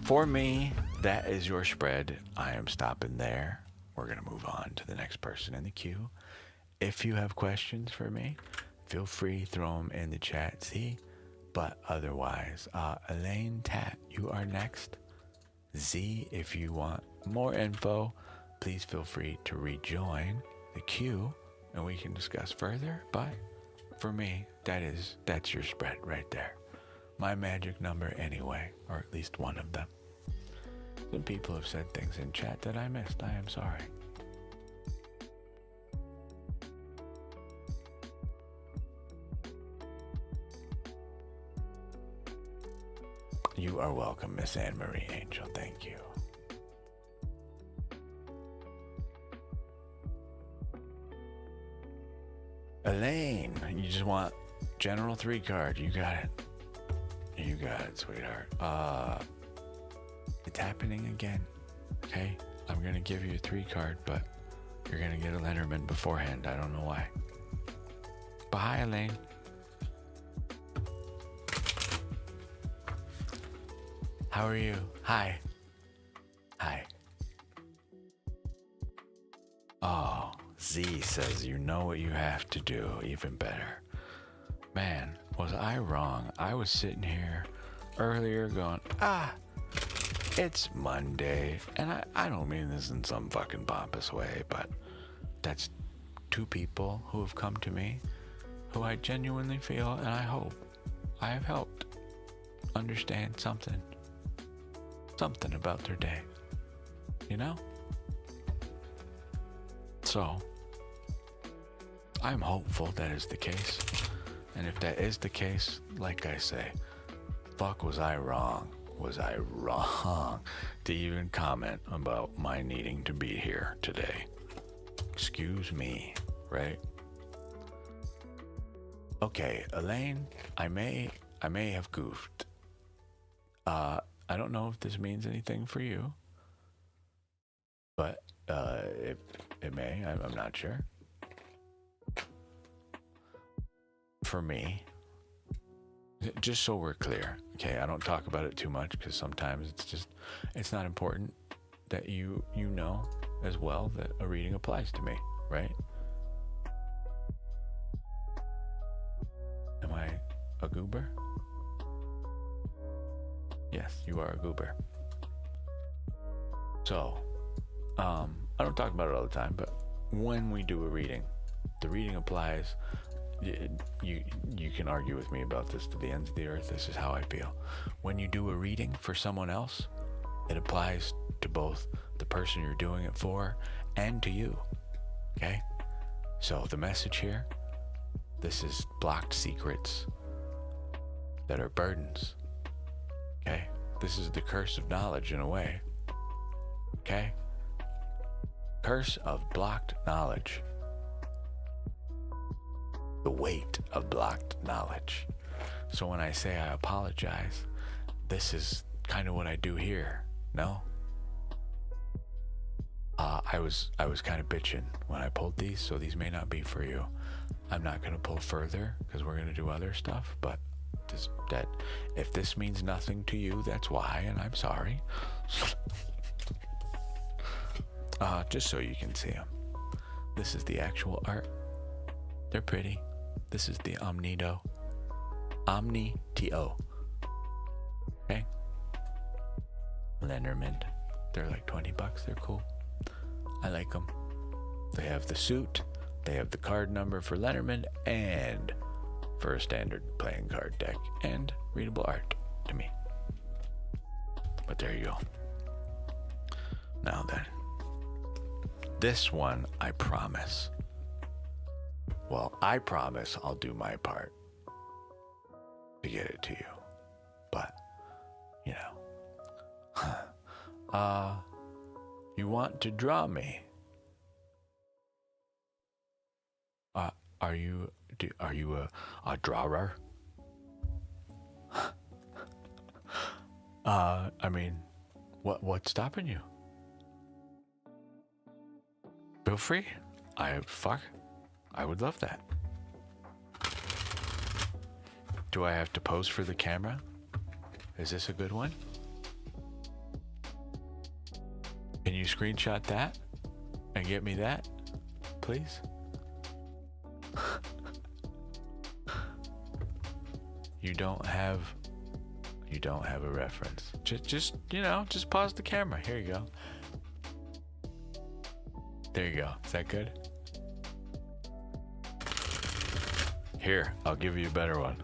For me, that is your spread. I am stopping there. We're going to move on to the next person in the queue. If you have questions for me, feel free, throw them in the chat. See? But otherwise, Elaine Tat, you are next. Z, if you want more info, please feel free to rejoin the queue and we can discuss further. But for me, that's your spread right there. My magic number anyway, or at least one of them. Some people have said things in chat that I missed. I am sorry. You are welcome, Miss Anne Marie Angel. Thank you. Elaine, you just want General 3 card. You got it. You got it, sweetheart. It's happening again. Okay? I'm going to give you a 3 card, but you're going to get a Lenormand beforehand. I don't know why. But hi, Elaine. How are you? Hi. Hi. Oh, Z says you know what you have to do. Even better. Man, was I wrong? I was sitting here earlier going, it's Monday. And I don't mean this in some fucking pompous way, but that's 2 people who have come to me who I genuinely feel and I hope I have helped understand something about their day, you know? So, I'm hopeful that is the case. And if that is the case, like I say, fuck, was I wrong? Was I wrong to even comment about my needing to be here today? Excuse me, right? Okay, Elaine, I may have goofed. I don't know if this means anything for you, but it may. I'm not sure. For me, just so we're clear, okay, I don't talk about it too much because sometimes it's not important that you know as well that a reading applies to me, right? Am I a goober? Yes, you are a goober. So, I don't talk about it all the time, but when we do a reading, the reading applies. You can argue with me about this to the ends of the earth. This is how I feel. When you do a reading for someone else, it applies to both the person you're doing it for and to you. Okay? So the message here, this is blocked secrets that are burdens. Okay? This is the curse of knowledge in a way. Okay? Curse of blocked knowledge. The weight of blocked knowledge. So when I say I apologize, this is kind of what I do here. No? I was kind of bitching when I pulled these, so these may not be for you. I'm not going to pull further because we're going to do other stuff, but if this means nothing to you, that's why, and I'm sorry. Just so you can see them. This is the actual art. They're pretty. This is the Omnito. Omni-T-O. Okay? Lenormand. They're like $20. They're cool. I like them. They have the suit. They have the card number for Lenormand and for a standard playing card deck and readable art to me. But there you go. Now then. This one, I promise. Well, I promise I'll do my part to get it to you. You want to draw me? Are you a drawer? I mean, what's stopping you? Feel free. I would love that. Do I have to pose for the camera? Is this a good one? Can you screenshot that and get me that, please? You don't have a reference. Just just pause the camera. Here you go. There you go. Is that good? Here, I'll give you a better one.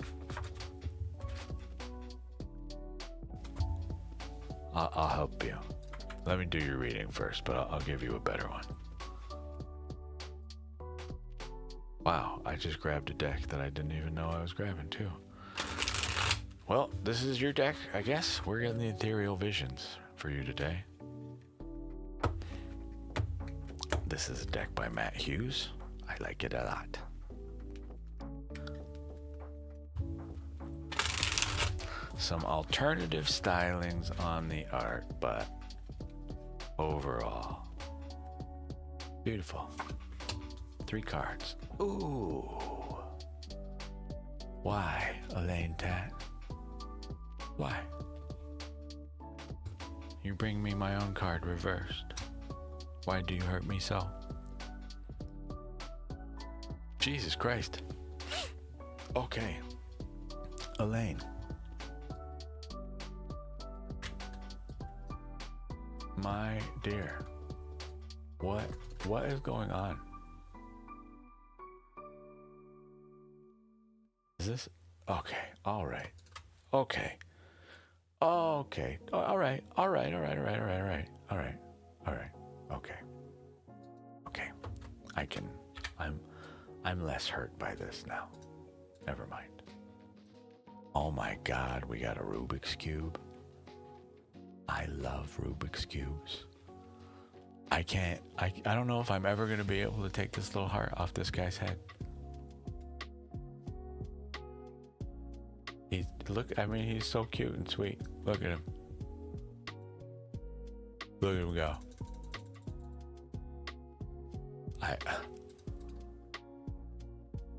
I'll help you. Let me do your reading first, but I'll give you a better one. Wow, I just grabbed a deck that I didn't even know I was grabbing too. Well, this is your deck, I guess. We're getting the ethereal visions for you today. This is a deck by Matt Hughes. I like it a lot. Some alternative stylings on the art, but overall, beautiful. 3 cards. Ooh. Why, Elaine Tat? Why? You bring me my own card reversed. Why do you hurt me so? Jesus Christ. Okay. Elaine. My dear. What is going on? Is this okay? All right. Okay. Okay. All right. Okay. Okay. I'm less hurt by this now. Never mind. Oh my God, we got a Rubik's Cube. I love Rubik's Cubes. I don't know if I'm ever going to be able to take this little heart off this guy's head. He's so cute and sweet. Look at him. Look at him go.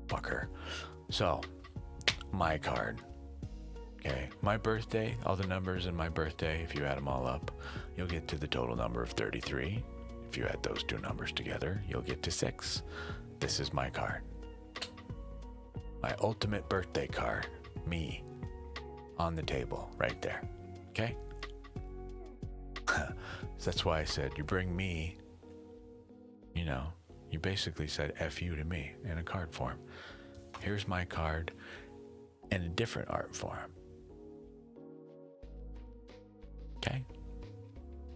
Fucker. So, my card. Okay, my birthday, all the numbers in my birthday, if you add them all up, you'll get to the total number of 33. If you add those 2 numbers together, you'll get to 6. This is my card. My ultimate birthday card. Me. On the table, right there. Okay? That's why I said, you bring me, you basically said F you to me in a card form. Here's my card in a different art form. Okay?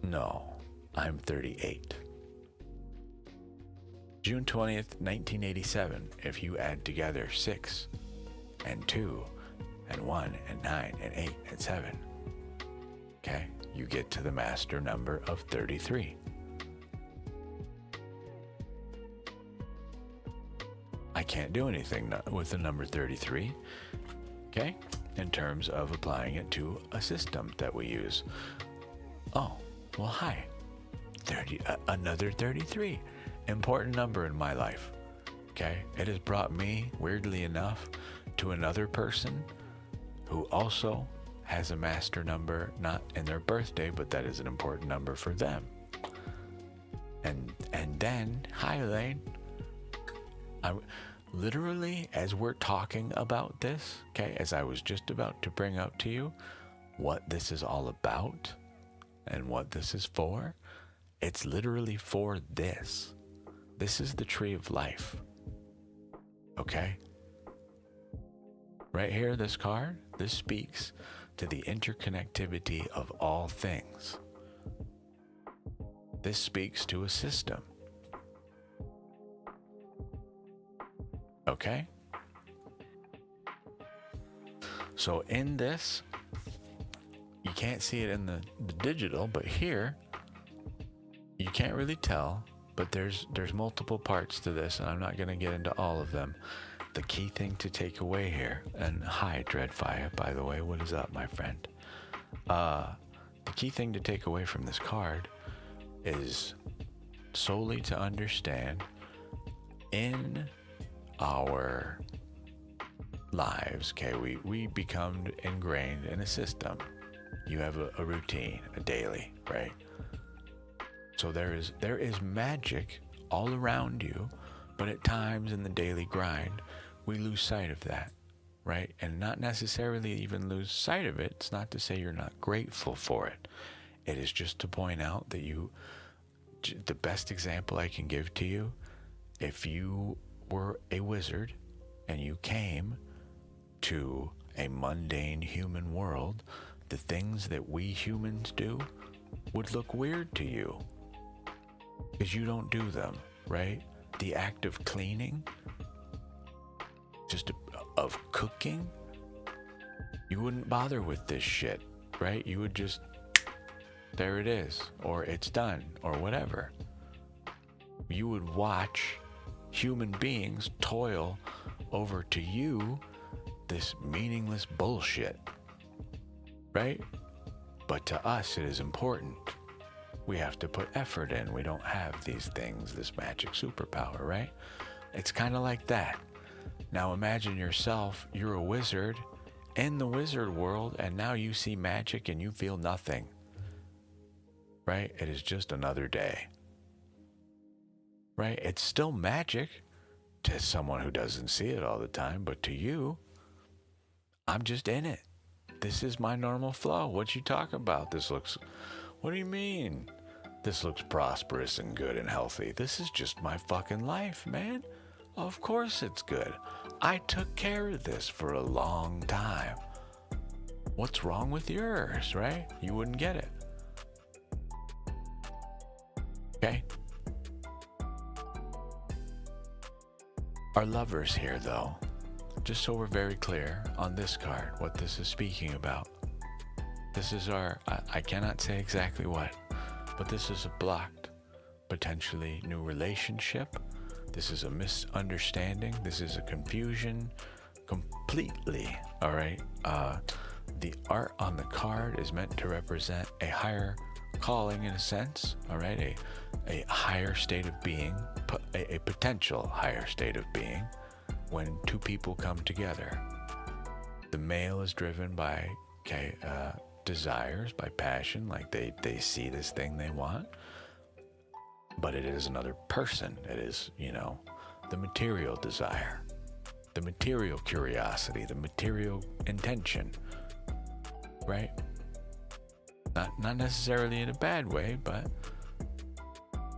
No, I'm 38. June 20th, 1987, if you add together 6 and 2 and 1 and 9 and 8 and 7, okay, you get to the master number of 33. I can't do anything with the number 33, okay, in terms of applying it to a system that we use. Oh, well, hi. Another 33. Important number in my life, okay? It has brought me, weirdly enough, to another person who also has a master number, not in their birthday, but that is an important number for them. And then, hi Elaine. Literally, as we're talking about this, okay, as I was just about to bring up to you what this is all about and what this is for, it's literally for this. This is the tree of life. Okay? Right here, this card, this speaks to the interconnectivity of all things. This speaks to a system. Okay? So in this, you can't see it in the digital, but here, You can't really tell, but there's multiple parts to this, and I'm not going to get into all of them. The key thing to take away here, and hi Dreadfire, by the way, what is up, my friend? The key thing to take away from this card is solely to understand in our lives, okay, we become ingrained in a system. You have a routine, a daily, right? So there is magic all around you, but at times in the daily grind, we lose sight of that, right? And not necessarily even lose sight of it. It's not to say you're not grateful for it. It is just to point out that the best example I can give to you, if you were a wizard and you came to a mundane human world, the things that we humans do would look weird to you because you don't do them, right? The act of cleaning, just of cooking, you wouldn't bother with this shit, right? You would just, there it is, or it's done, or whatever. You would watch human beings toil over to you this meaningless bullshit, right? But to us, it is important. We have to put effort in. We don't have these things, this magic superpower, right? It's kind of like that. Now imagine yourself, you're a wizard in the wizard world, and now you see magic and you feel nothing, right? It is just another day, right? It's still magic to someone who doesn't see it all the time, but to you, I'm just in it. This is my normal flow. What you talking about? What do you mean? This looks prosperous and good and healthy. This is just my fucking life, man. Of course it's good. I took care of this for a long time. What's wrong with yours, right? You wouldn't get it. Okay? Our lovers here, though, just so we're very clear on this card, what this is speaking about. This is I cannot say exactly what, but this is a blocked, potentially new relationship. This is a misunderstanding. This is a confusion completely, all right? The art on the card is meant to represent a higher calling in a sense, all right? A higher state of being, a potential higher state of being when two people come together. The male is driven by desires, by passion, like they see this thing they want, but it is another person. It is, the material desire, the material curiosity, the material intention, right? Not necessarily in a bad way, but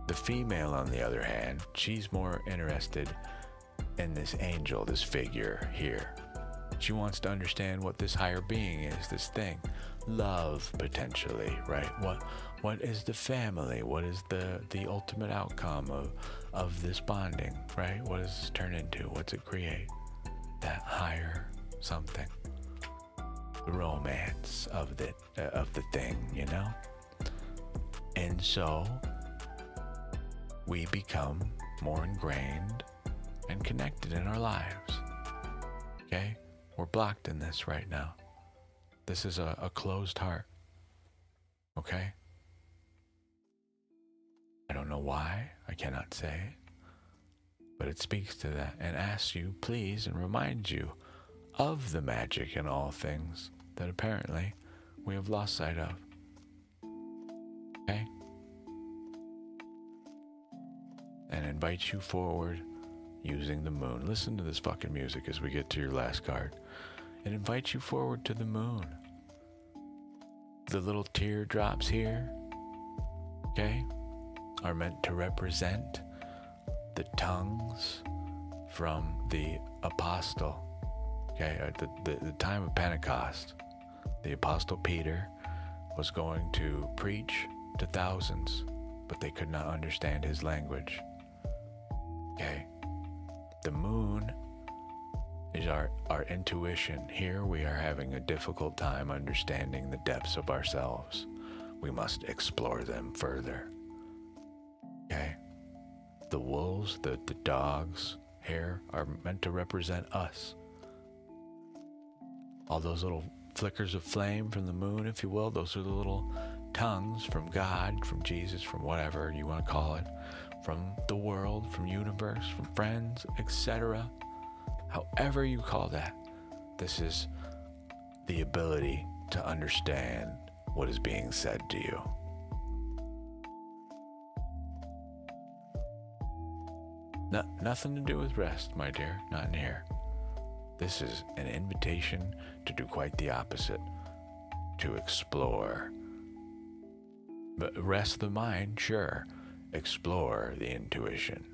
the female, on the other hand, she's more interested in this angel, this figure here. She wants to understand what this higher being is, this thing. Love, potentially, right? What is the family? What is the ultimate outcome of this bonding, right? What does this turn into? What's it create? That higher something. The romance of the thing, And so we become more ingrained and connected in our lives. Okay? We're blocked in this right now. This is a closed heart. Okay? I don't know why. I cannot say. But it speaks to that and asks you, please, and reminds you of the magic in all things that apparently we have lost sight of. Okay? And invites you forward using the moon. Listen to this fucking music as we get to your last card. It invites you forward to the moon. The little teardrops here, okay, are meant to represent the tongues from the apostle, okay, at the time of Pentecost. The apostle Peter was going to preach to thousands, but they could not understand his language. Okay, the moon is our intuition. Here we are having a difficult time understanding the depths of ourselves. We must explore them further. Okay? The wolves, the dogs' hair are meant to represent us. All those little flickers of flame from the moon, if you will, those are the little tongues from God, from Jesus, from whatever you want to call it, from the world, from universe, from friends, etc. However you call that, this is the ability to understand what is being said to you. Nothing to do with rest, my dear, not in here. This is an invitation to do quite the opposite, to explore. But rest the mind, sure. Explore the intuition.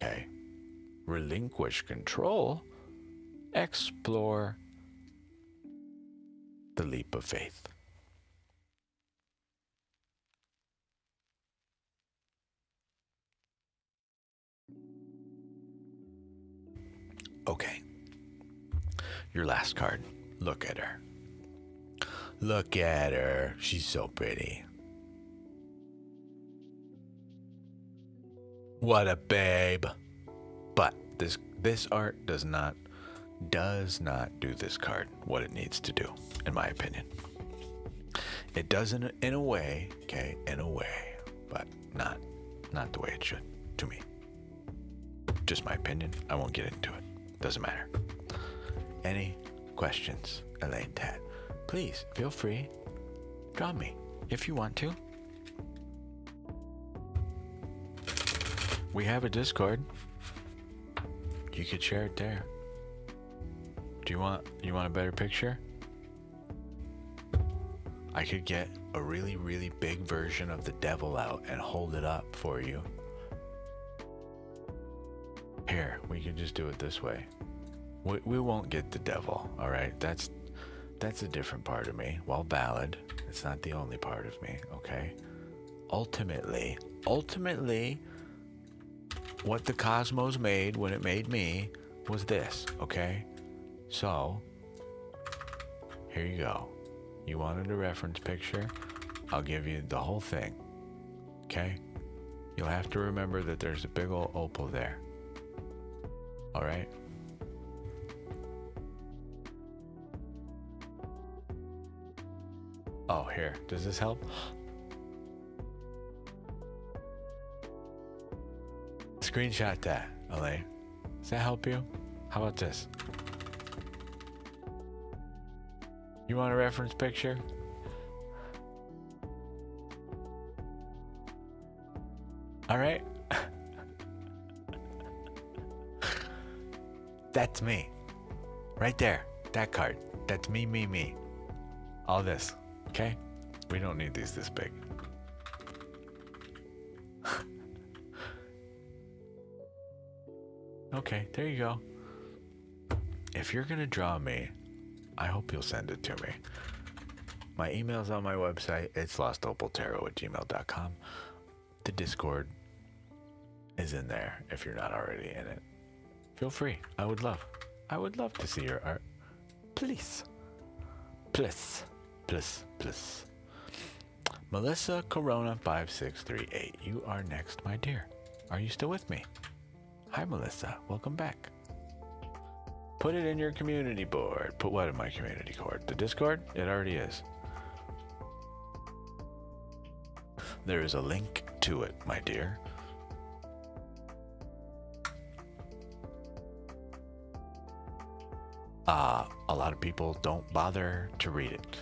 Okay? Relinquish control. Explore the leap of faith. Okay. Your last card. Look at her. Look at her. She's so pretty. What a babe. But this art does not do this card what it needs to do, in my opinion. It does in a way, okay, in a way, but not the way it should, to me. Just my opinion. I won't get into it. Doesn't matter. Any questions, Elaine Tat? Please feel free. Draw me if you want to. We have a Discord. You could share it there. Do you want a better picture? I could get a really, really big version of the devil out and hold it up for you. Here, we could just do it this way. We won't get the devil, all right? That's a different part of me. While valid, it's not the only part of me, okay? Ultimately, what the cosmos made when it made me was this, okay? So, here you go. You wanted a reference picture? I'll give you the whole thing, okay? You'll have to remember that there's a big old opal there. All right? Oh, here. Does this help? Screenshot that, Elaine. Does that help you? How about this? You want a reference picture? All right. That's me. Right there. That card. That's me. All this. Okay? We don't need these this big. Okay, there you go. If you're gonna draw me, I hope you'll send it to me. My email's on my website. It's lostopaltarot@gmail.com. The Discord is in there if you're not already in it. Feel free. I would love to see your art. Please. Melissa Corona 5638. You are next, my dear. Are you still with me? Hi, Melissa. Welcome back. Put it in your community board. Put what in my community board? The Discord? It already is. There is a link to it, my dear. A lot of people don't bother to read it.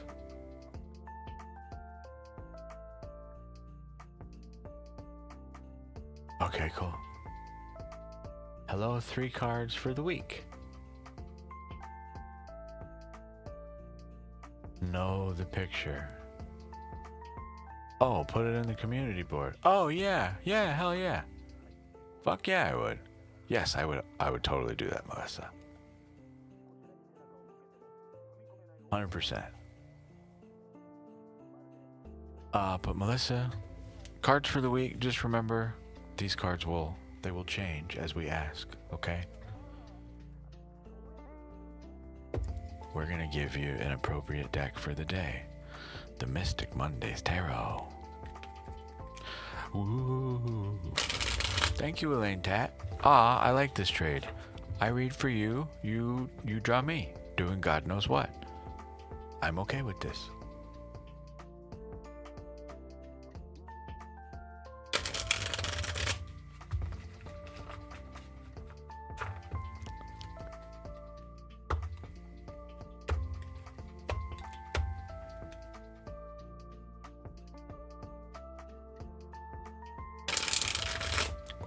Okay, cool. Hello, 3 cards for the week. Know the picture. Oh, put it in the community board. Oh, yeah, hell yeah. Fuck yeah, I would. Yes, I would totally do that, Melissa. 100%. But Melissa, cards for the week, just remember, these cards will change as we ask, okay? We're gonna give you an appropriate deck for the day. The Mystic Mondays Tarot. Ooh. Thank you, Elaine Tat. Ah, I like this trade. I read for you, you draw me, doing God knows what. I'm okay with this.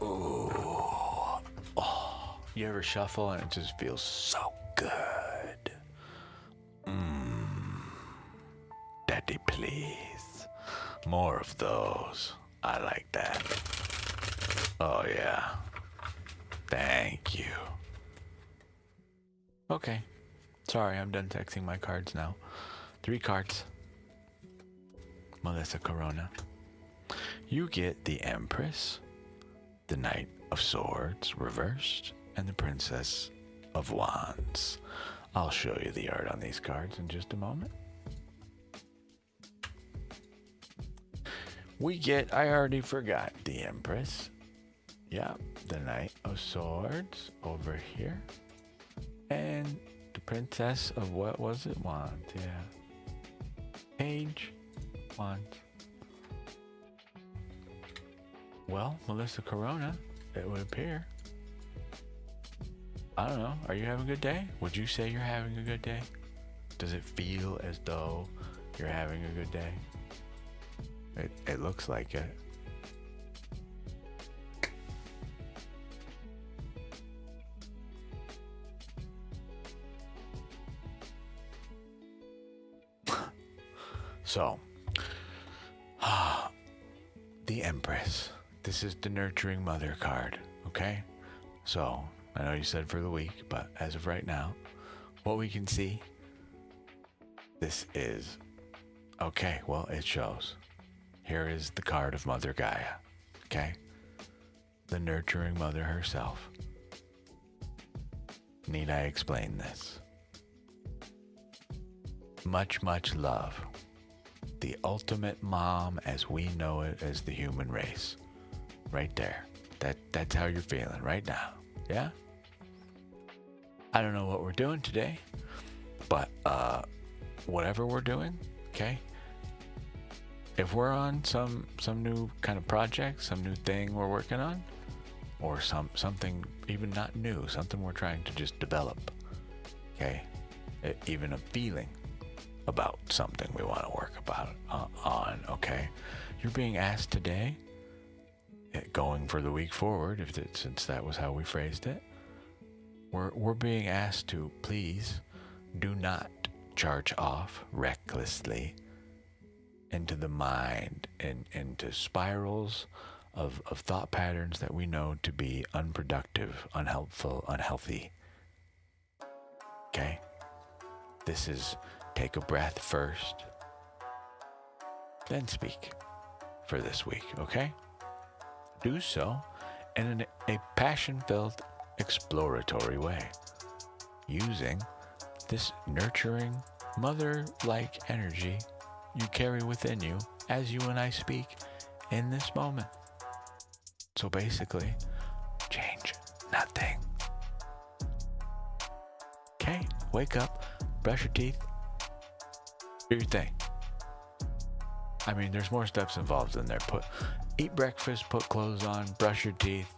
Ooh. Oh, you ever shuffle and it just feels so good? Daddy, please. More of those. I like that. Oh, yeah. Thank you. Okay. Sorry, I'm done texting my cards now. 3 cards. Melissa Corona. You get the Empress, the Knight of Swords reversed, and the Princess of Wands. I'll show you the art on these cards in just a moment. We get, I already forgot, the Empress. Yeah, the Knight of Swords over here. And the Princess of, what was it? Wands, yeah. Page, Wands. Well, Melissa Corona, it would appear. I don't know. Are you having a good day? Would you say you're having a good day? Does it feel as though you're having a good day? It looks like it. So, the Empress. This is the nurturing mother card, okay? So, I know you said for the week, but as of right now, what we can see, this is, okay, well, it shows. Here is the card of Mother Gaia, okay? The nurturing mother herself. Need I explain this? Much, much love. The ultimate mom as we know it as the human race. Right there. That's how you're feeling right now. Yeah? I don't know what we're doing today, but whatever we're doing, okay? If we're on some new kind of project, some new thing we're working on, or something even not new, something we're trying to just develop, okay? Even a feeling about something we want to work about on, okay? You're being asked today, going for the week forward, since that was how we phrased it, we're being asked to please do not charge off recklessly into the mind and into spirals of thought patterns that we know to be unproductive, unhelpful, unhealthy. Okay? This is take a breath first, then speak for this week, okay? Do so in a passion-filled, exploratory way, using this nurturing, mother-like energy you carry within you as you and I speak in this moment. So basically, change nothing. Okay, wake up, brush your teeth, do your thing. I mean, there's more steps involved in there. Eat breakfast, put clothes on, brush your teeth,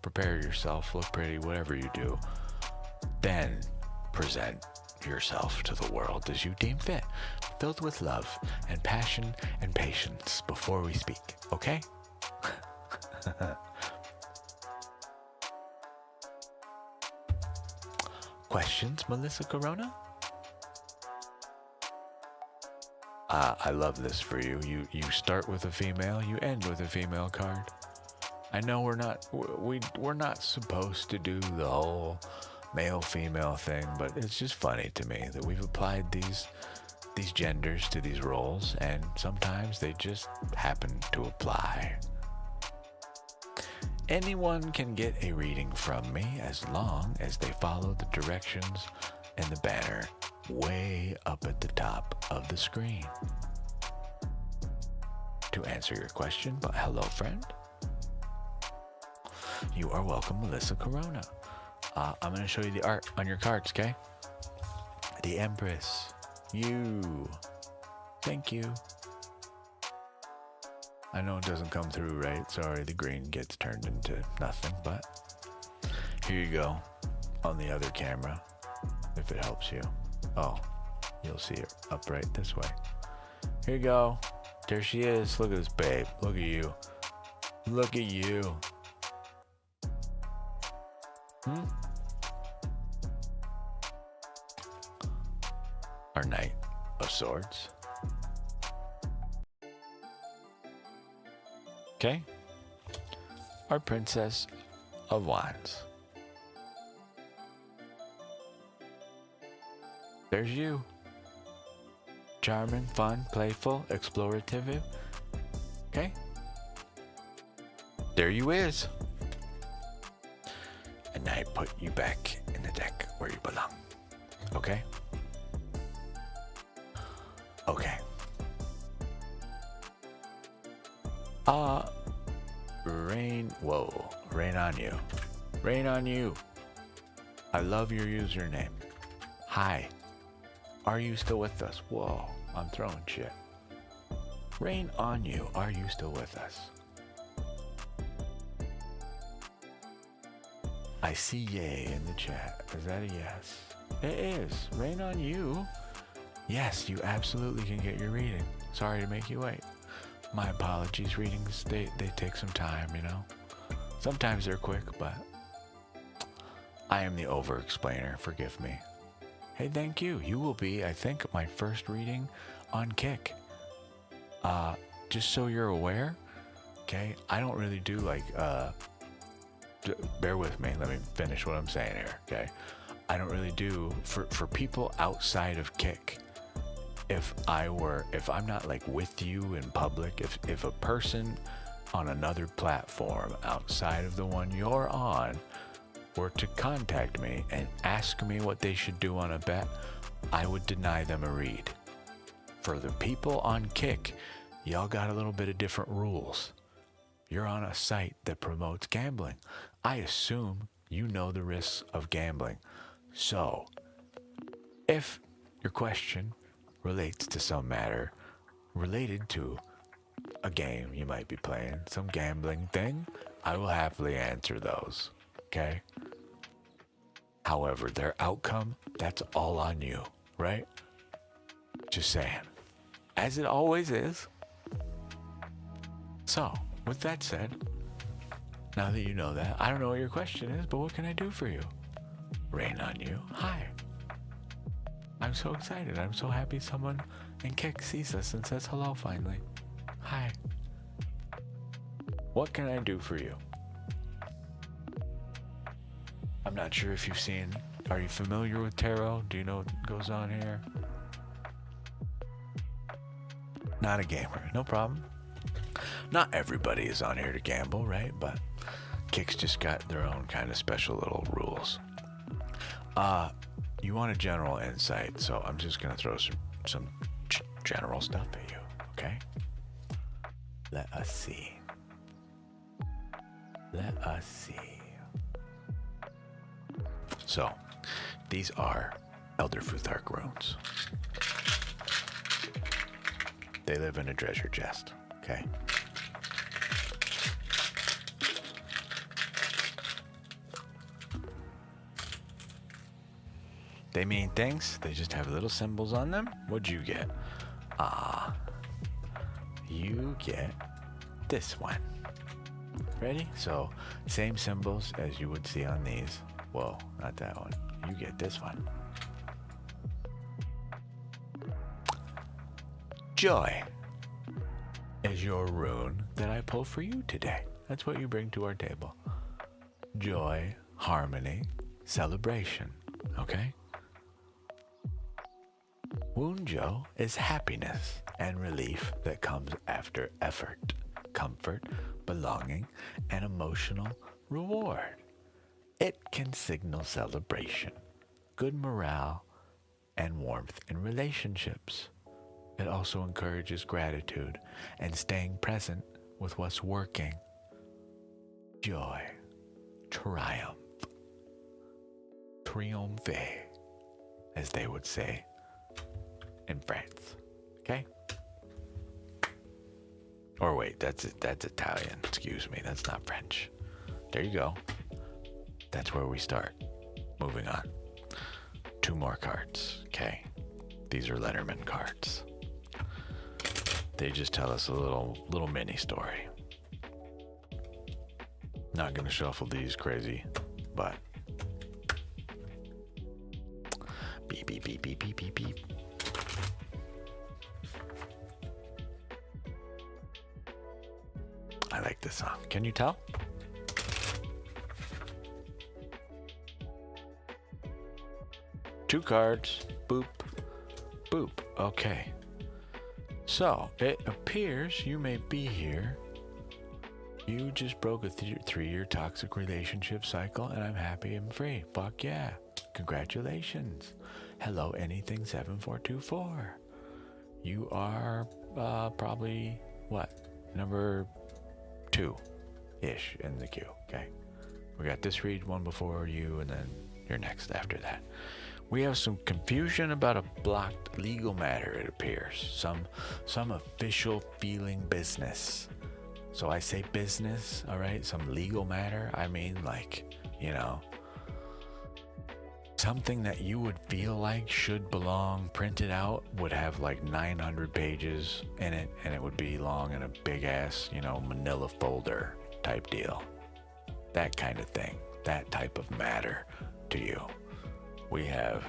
prepare yourself, look pretty, whatever you do. Then present yourself to the world as you deem fit, filled with love and passion and patience before we speak, okay? Questions, Melissa Corona? I love this for you. You start with a female, you end with a female card. I know we're not supposed to do the whole male-female thing, but it's just funny to me that we've applied these genders to these roles, and sometimes they just happen to apply. Anyone can get a reading from me as long as they follow the directions in the banner way up at the top of the screen. To to answer your question, but hello, friend. You are welcome, Melissa Corona. I'm going to show you the art on your cards, okay? The Empress. You. Thank you. I know it doesn't come through right. Sorry, the green gets turned into nothing, but here you go on the other camera, if it helps you. Oh, you'll see it up right this way. Here you go. There she is. Look at this babe. Look at you. Look at you. Our Knight of Swords. Okay. Our Princess of Wands. There's you. Charming, fun, playful, explorative. Okay. There you is. And I put you back in the deck where you belong. Okay? Okay. Rain. Whoa. Rain on you. Rain on you. I love your username. Hi. Are you still with us? Whoa. I'm throwing shit. Rain on you. Are you still with us? I see yay in the chat. Is that a yes? It is. Rain on you. Yes, you absolutely can get your reading. Sorry to make you wait. My apologies. Readings, they take some time, you know. Sometimes they're quick, but I am the over-explainer. Forgive me. Hey, thank you. You will be, I think, my first reading on Kick. Just so you're aware, okay, I don't really do like, bear with me, let me finish what I'm saying here, okay? I don't really do, for people outside of Kick, if I'm not like with you in public, if a person on another platform outside of the one you're on were to contact me and ask me what they should do on a bet, I would deny them a read. For the people on Kick, y'all got a little bit of different rules. You're on a site that promotes gambling. I assume you know the risks of gambling. So, if your question relates to some matter related to a game you might be playing, some gambling thing, I will happily answer those, okay? However, their outcome, that's all on you, right? Just saying. As it always is. So, with that said, now that you know that, I don't know what your question is, but what can I do for you? Rain on you. Hi. I'm so excited. I'm so happy someone in Kick sees us and says hello finally. Hi. What can I do for you? I'm not sure if you've seen, are you familiar with tarot? Do you know what goes on here? Not a gamer, no problem. Not everybody is on here to gamble, right? But Kick's just got their own kind of special little rules. You want a general insight, so I'm just gonna throw some general stuff at you, okay? Let us see. Let us see. So, these are Elder Futhark runes. They live in a treasure chest, okay? They mean things. They just have little symbols on them. What'd you get? You get this one. Ready? So, same symbols as you would see on these. Whoa, not that one. You get this one. Joy is your rune that I pull for you today. That's what you bring to our table. Joy, harmony, celebration. Okay? Woonjo is happiness and relief that comes after effort, comfort, belonging, and emotional reward. It can signal celebration, good morale, and warmth in relationships. It also encourages gratitude and staying present with what's working. Joy, triumph, triomphe, as they would say in France. Okay? Or wait, that's Italian. Excuse me, that's not French. There you go. That's where we start. Moving on. 2 more cards. Okay? These are Lenormand cards. They just tell us a little mini story. Not gonna shuffle these crazy, but beep beep beep beep beep beep beep. I like this song. Can you tell? Two cards. Boop. Boop. Okay. So, it appears you may be here. You just broke a 3-year toxic relationship cycle, and I'm happy and free. Fuck yeah. Congratulations. Hello, anything 7424. You are probably, what? Number 2-ish in the queue, okay? We got this read, one before you, and then you're next after that. We have some confusion about a blocked legal matter, it appears. Some official feeling business. So I say business, all right? Some legal matter. I mean, like, you know, something that you would feel like should belong printed out would have like 900 pages in it, and it would belong in a big ass, you know, manila folder type deal. That kind of thing. That type of matter to you. We have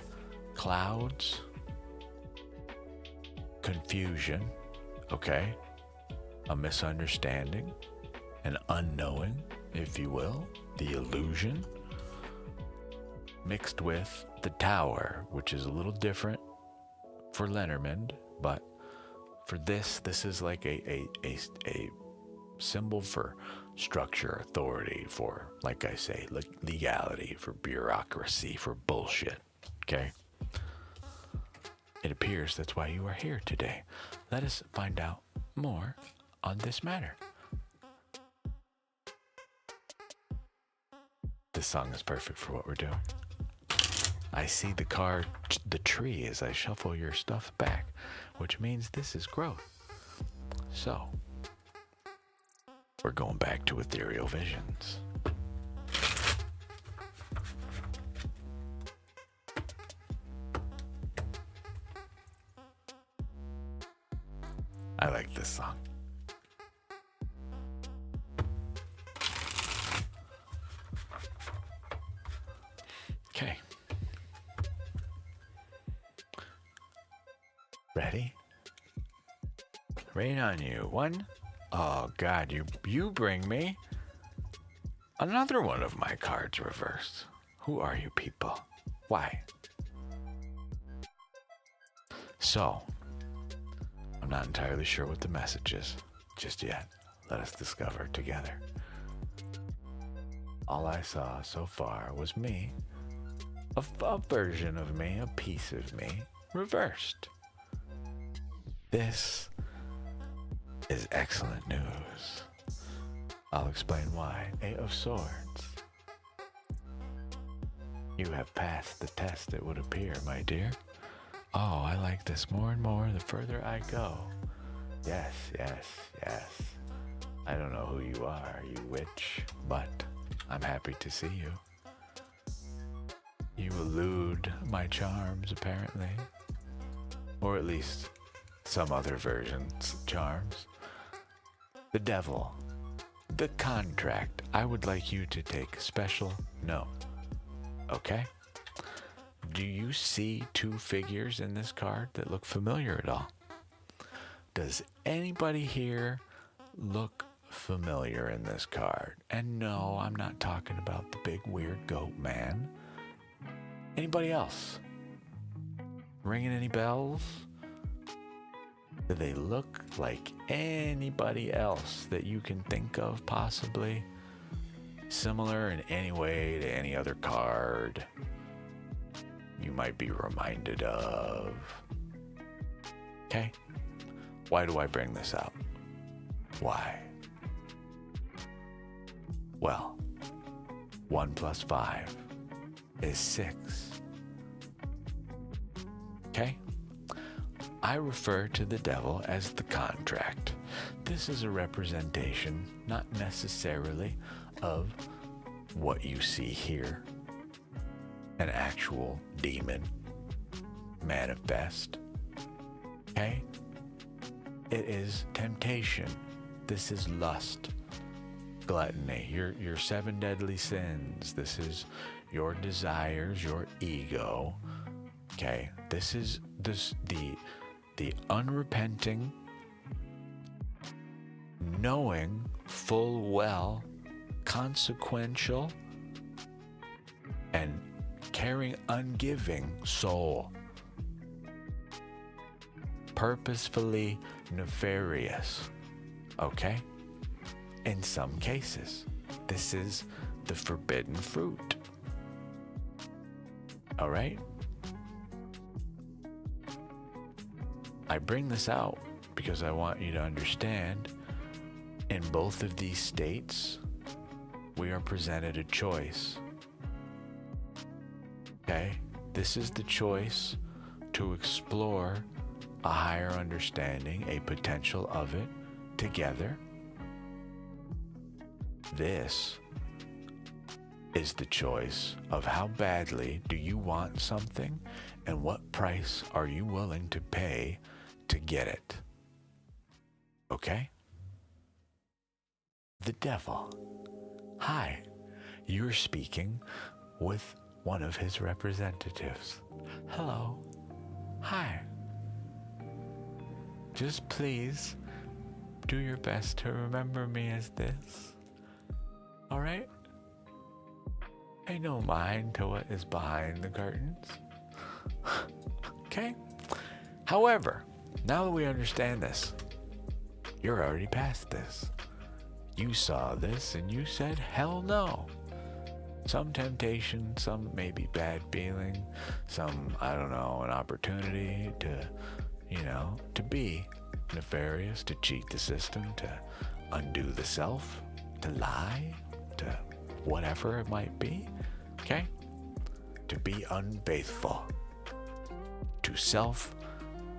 clouds, confusion, okay? A misunderstanding, an unknowing, if you will, the illusion, mixed with the tower, which is a little different for Lenormand, but for this is like a symbol for structure, authority, for, like I say, legality, for bureaucracy, for bullshit, okay? It appears that's why you are here today. Let us find out more on this matter. This song is perfect for what we're doing. I see the card, the tree, as I shuffle your stuff back, which means this is growth. So, we're going back to ethereal visions. I like this song. Okay. Ready? Rain on you. One. Oh God, you bring me another one of my cards reversed. Who are you people? Why? So, I'm not entirely sure what the message is just yet. Let us discover together. All I saw so far was me, a version of me, a piece of me, reversed. This is excellent news. I'll explain why. 8 of Swords. You have passed the test, it would appear, my dear. Oh, I like this more and more the further I go. Yes, yes, yes. I don't know who you are, you witch, but I'm happy to see you. You elude my charms, apparently. Or at least some other versions of charms. The devil. The contract. I would like you to take special note. Okay? Do you see 2 figures in this card that look familiar at all? Does anybody here look familiar in this card? And no, I'm not talking about the big weird goat man. Anybody else? Ringing any bells? Do they look like anybody else that you can think of possibly similar in any way to any other card you might be reminded of? Okay? Why do I bring this out? Why? Well, 1 plus 5 is 6. Okay? I refer to the devil as the contract. This is a representation, not necessarily of what you see here, an actual demon manifest. Okay? It is temptation. This is lust, gluttony, your 7 deadly sins. This is your desires, your ego. Okay? This is the unrepenting, knowing full well, consequential, and caring, ungiving soul. Purposefully nefarious. Okay? In some cases, this is the forbidden fruit. All right? I bring this out because I want you to understand in both of these states, we are presented a choice. Okay? This is the choice to explore a higher understanding, a potential of it together. This is the choice of how badly do you want something and what price are you willing to pay to get it. Okay? The devil. Hi, you're speaking with one of his representatives. Hello. Hi. Just please do your best to remember me as this. All right? Pay no mind to what is behind the curtains. Okay? However, now that we understand this, you're already past this. You saw this and you said, hell no. Some temptation, some maybe bad feeling, some, I don't know, an opportunity to, to be nefarious, to cheat the system, to undo the self, to lie, to whatever it might be, okay? To be unfaithful to self,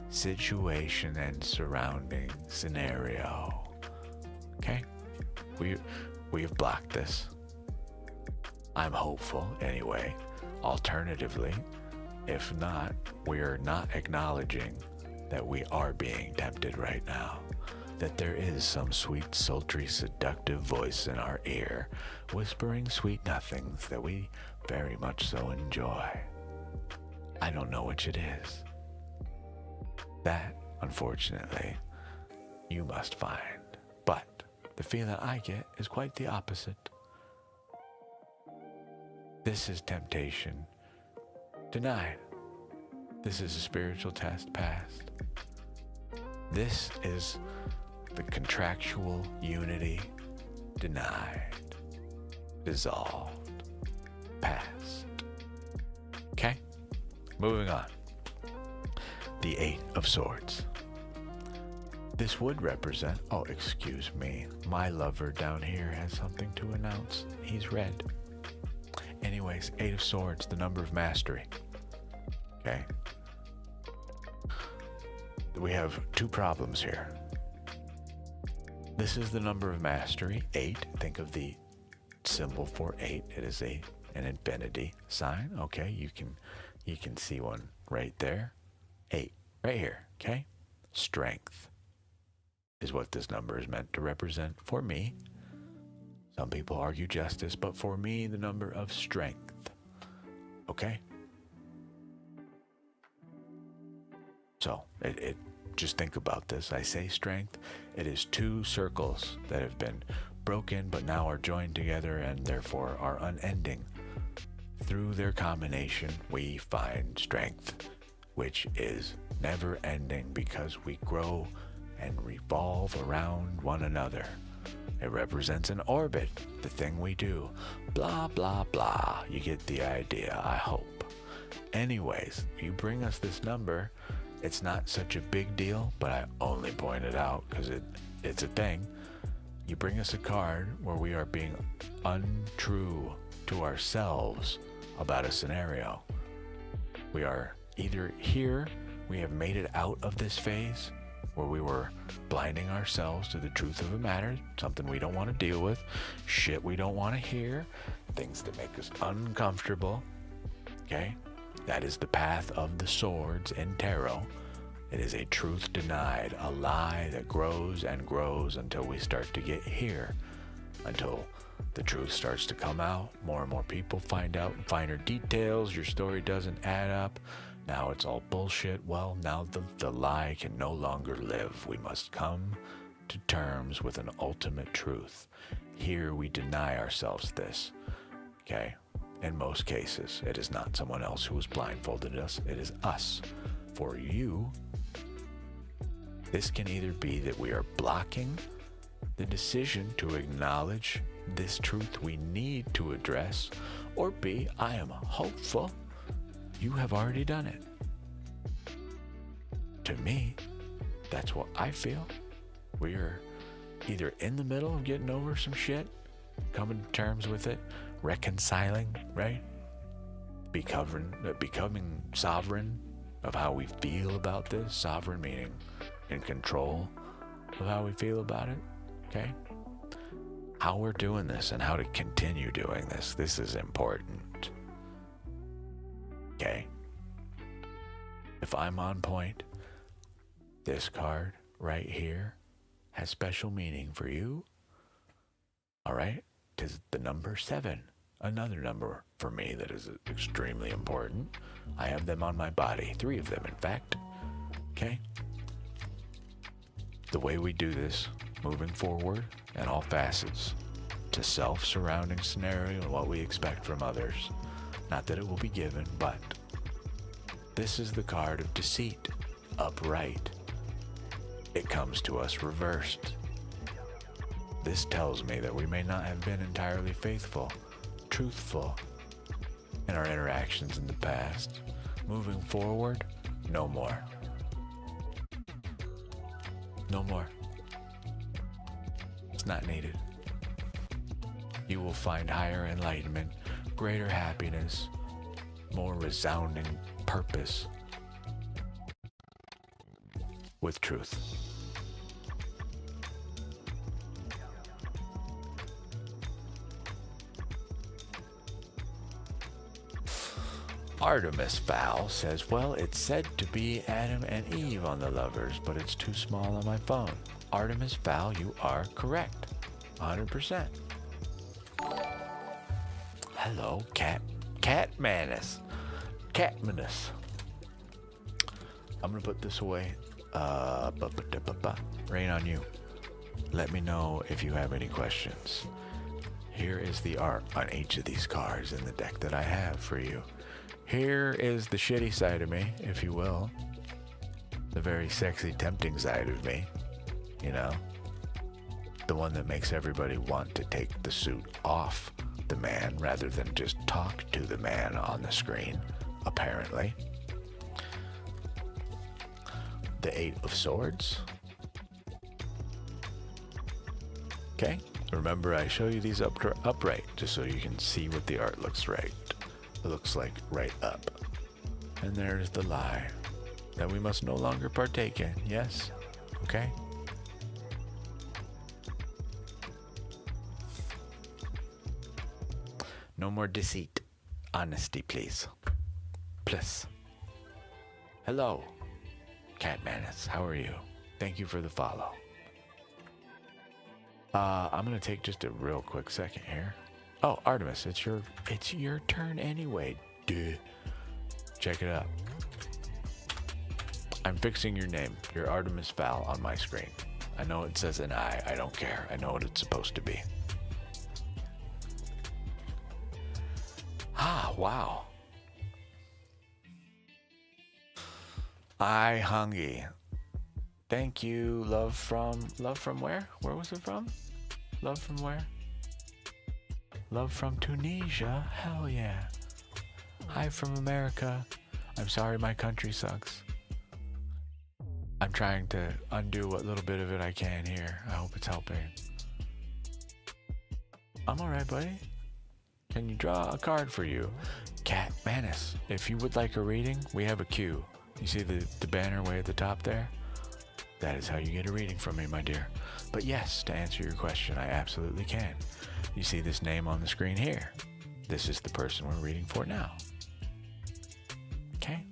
situation, and surrounding scenario, okay? We've blocked this. I'm hopeful anyway. Alternatively, if not, we are not acknowledging that we are being tempted right now, that there is some sweet, sultry, seductive voice in our ear, whispering sweet nothings that we very much so enjoy. I don't know which it is. That, unfortunately, you must find. But the feeling I get is quite the opposite. This is temptation denied. This is a spiritual test passed. This is the contractual unity denied, dissolved, passed. Okay? Moving on. The 8 of Swords. This would represent, oh, excuse me, my lover down here has something to announce. He's red. Anyways, 8 of Swords, the number of mastery. Okay? We have 2 problems here. This is the number of mastery, 8. Think of the symbol for 8. It is an infinity sign. Okay, you can see one right there. 8, right here. Okay? Strength is what this number is meant to represent for me. Some people argue justice, but for me, the number of strength. Okay? So, just think about this. I say strength. It is 2 circles that have been broken, but now are joined together and therefore are unending. Through their combination, we find strength, which is never ending because we grow and revolve around one another. It represents an orbit, the thing we do. Blah, blah, blah. You get the idea, I hope. Anyways, you bring us this number, It's not such a big deal, but I only point it out because it's a thing. You bring us a card where we are being untrue to ourselves about a scenario. We are either here, we have made it out of this phase where we were blinding ourselves to the truth of a matter, something we don't want to deal with, shit we don't want to hear, things that make us uncomfortable. Okay? That is the path of the swords in tarot. It is a truth denied, a lie that grows and grows until we start to get here, until the truth starts to come out. More and more people find out finer details. Your story doesn't add up. Now it's all bullshit. Well, now the lie can no longer live. We must come to terms with an ultimate truth. Here we deny ourselves this. Okay? In most cases, it is not someone else who has blindfolded us. It is us. For you, this can either be that we are blocking the decision to acknowledge this truth we need to address, or B, I am hopeful you have already done it. To me, that's what I feel. We are either in the middle of getting over some shit, coming to terms with it, reconciling, right? Becoming sovereign of how we feel about this. Sovereign meaning in control of how we feel about it, okay? How we're doing this and how to continue doing this. This is important, okay? If I'm on point, this card right here has special meaning for you, all right? It is the number 7, another number for me that is extremely important. I have them on my body, 3 of them, in fact, okay? The way we do this, moving forward in all facets, to self-surrounding scenario and what we expect from others. Not that it will be given, but this is the card of deceit, upright. It comes to us reversed. This tells me that we may not have been entirely faithful, truthful in our interactions in the past. Moving forward, no more. No more. It's not needed. You will find higher enlightenment, greater happiness, more resounding purpose with truth. Artemis Fowl says, well, it's said to be Adam and Eve on the lovers, but it's too small on my phone. Artemis Fowl, you are correct. 100%. Hello, Catmanus. I'm gonna put this away. Rain on you. Let me know if you have any questions. Here is the art on each of these cards in the deck that I have for you. Here is the shitty side of me, if you will. The very sexy, tempting side of me. You know? The one that makes everybody want to take the suit off the man rather than just talk to the man on the screen, apparently. The 8 of Swords. Okay? Remember, I show you these upright, just so you can see what the art looks like right up. And there's the lie that we must no longer partake in. Yes? Okay? No more deceit. Honesty, please. Please. Hello, Catmanus. How are you? Thank you for the follow. I'm gonna take just a real quick second here. Oh, Artemis, it's your turn anyway, dude. Check it out. I'm fixing your name. You're Artemis Fowl on my screen. I know it says an I. I don't care. I know what it's supposed to be. Ah, wow. I Hungy. Thank you. Love from where? Where was it from? Love from where? Love from Tunisia. Hell yeah. Hi from America. I'm sorry my country sucks. I'm trying to undo what little bit of it I can here. I hope it's helping. I'm alright, buddy. Can you draw a card for you? Cat Manus, if you would like a reading, we have a queue. You see the banner way at the top there? That is how you get a reading from me, my dear. But yes, to answer your question, I absolutely can. You see this name on the screen here? This is the person we're reading for now. Okay?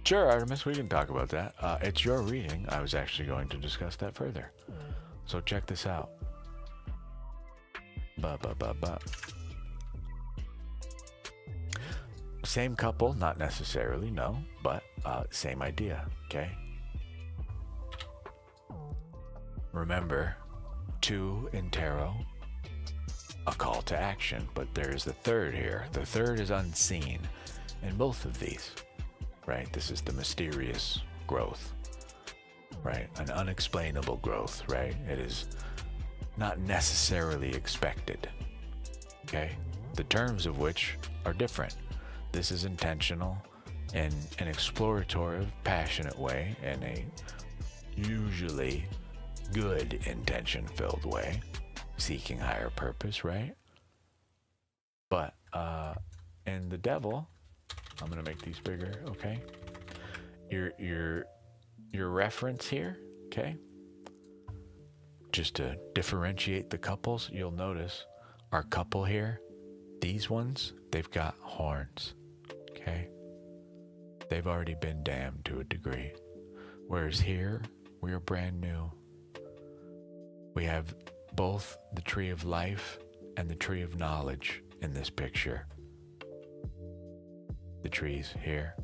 Sure, Artemis, we can talk about that. It's your reading. I was actually going to discuss that further. So check this out. Same couple, not necessarily, no, but same idea, okay? Remember, 2 in tarot, a call to action, but there's the third here. The third is unseen in both of these, right? This is the mysterious growth, right? An unexplainable growth, right? It is not necessarily expected, okay? The terms of which are different. This is intentional in an exploratory, passionate way, in a usually good intention-filled way, seeking higher purpose, right? But in the devil, I'm gonna make these bigger, okay? Your reference here, okay? Just to differentiate the couples, you'll notice our couple here, these ones, they've got horns, okay? They've already been damned to a degree. Whereas here, we are brand new. We have both the tree of life and the tree of knowledge in this picture. The trees here,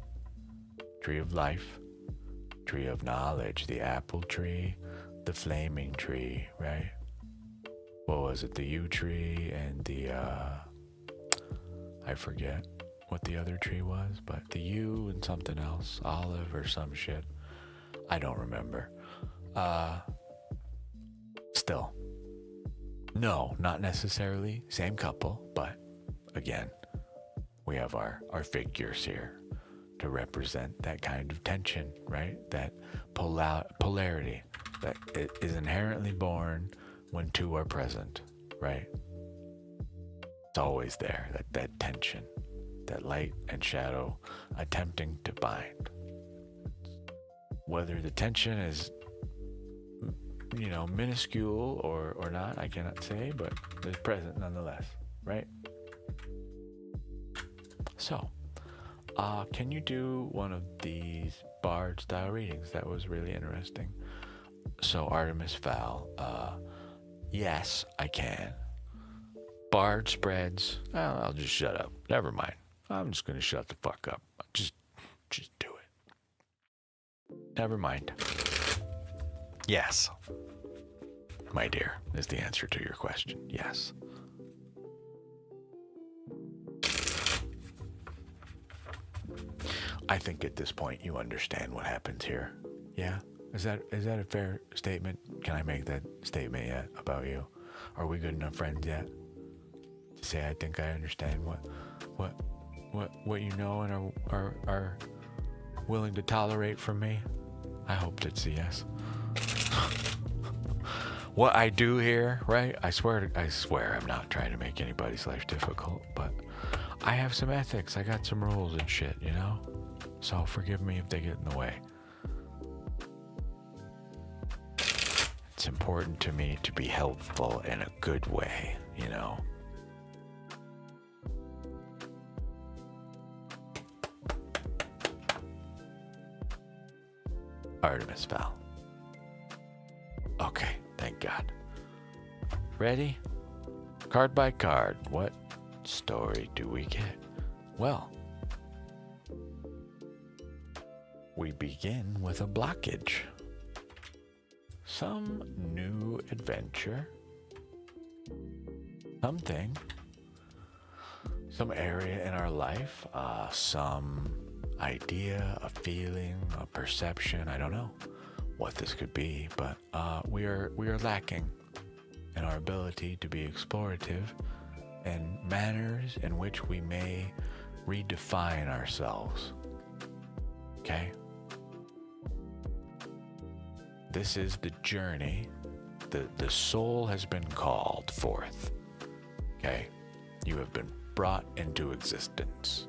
tree of life, tree of knowledge, the apple tree, the flaming tree, right? What was it? The yew tree and the, I forget what the other tree was, but the yew and something else, olive or some shit. I don't remember. Still, no, not necessarily same couple, but again, we have our figures here to represent that kind of tension, right? That polarity that is inherently born when 2 are present, right? It's always there, that tension, that light and shadow attempting to bind. Whether the tension is, minuscule or not, I cannot say, but it's present nonetheless, right? So, can you do one of these bard style readings? That was really interesting. So, Artemis Fowl, yes, I can. Bard spreads, I'll just shut up. Never mind. I'm just gonna shut the fuck up. Just do it. Never mind. Yes, my dear, is the answer to your question. Yes. I think at this point you understand what happens here. Yeah? Is that a fair statement? Can I make that statement yet about you? Are we good enough friends yet to say I think I understand what you know and are willing to tolerate from me? I hope that's a yes. What I do here, right? I swear I'm not trying to make anybody's life difficult, but I have some ethics. I got some rules and shit, So forgive me if they get in the way. It's important to me to be helpful in a good way, Artemis Fowl. Okay, thank God. Ready? Card by card, what story do we get? Well, we begin with a blockage. Some new adventure. Something. Some area in our life. Some idea, a feeling, a perception. I don't know what this could be, but we are lacking and our ability to be explorative and manners in which we may redefine ourselves. Okay? This is the journey. The soul has been called forth. Okay? You have been brought into existence.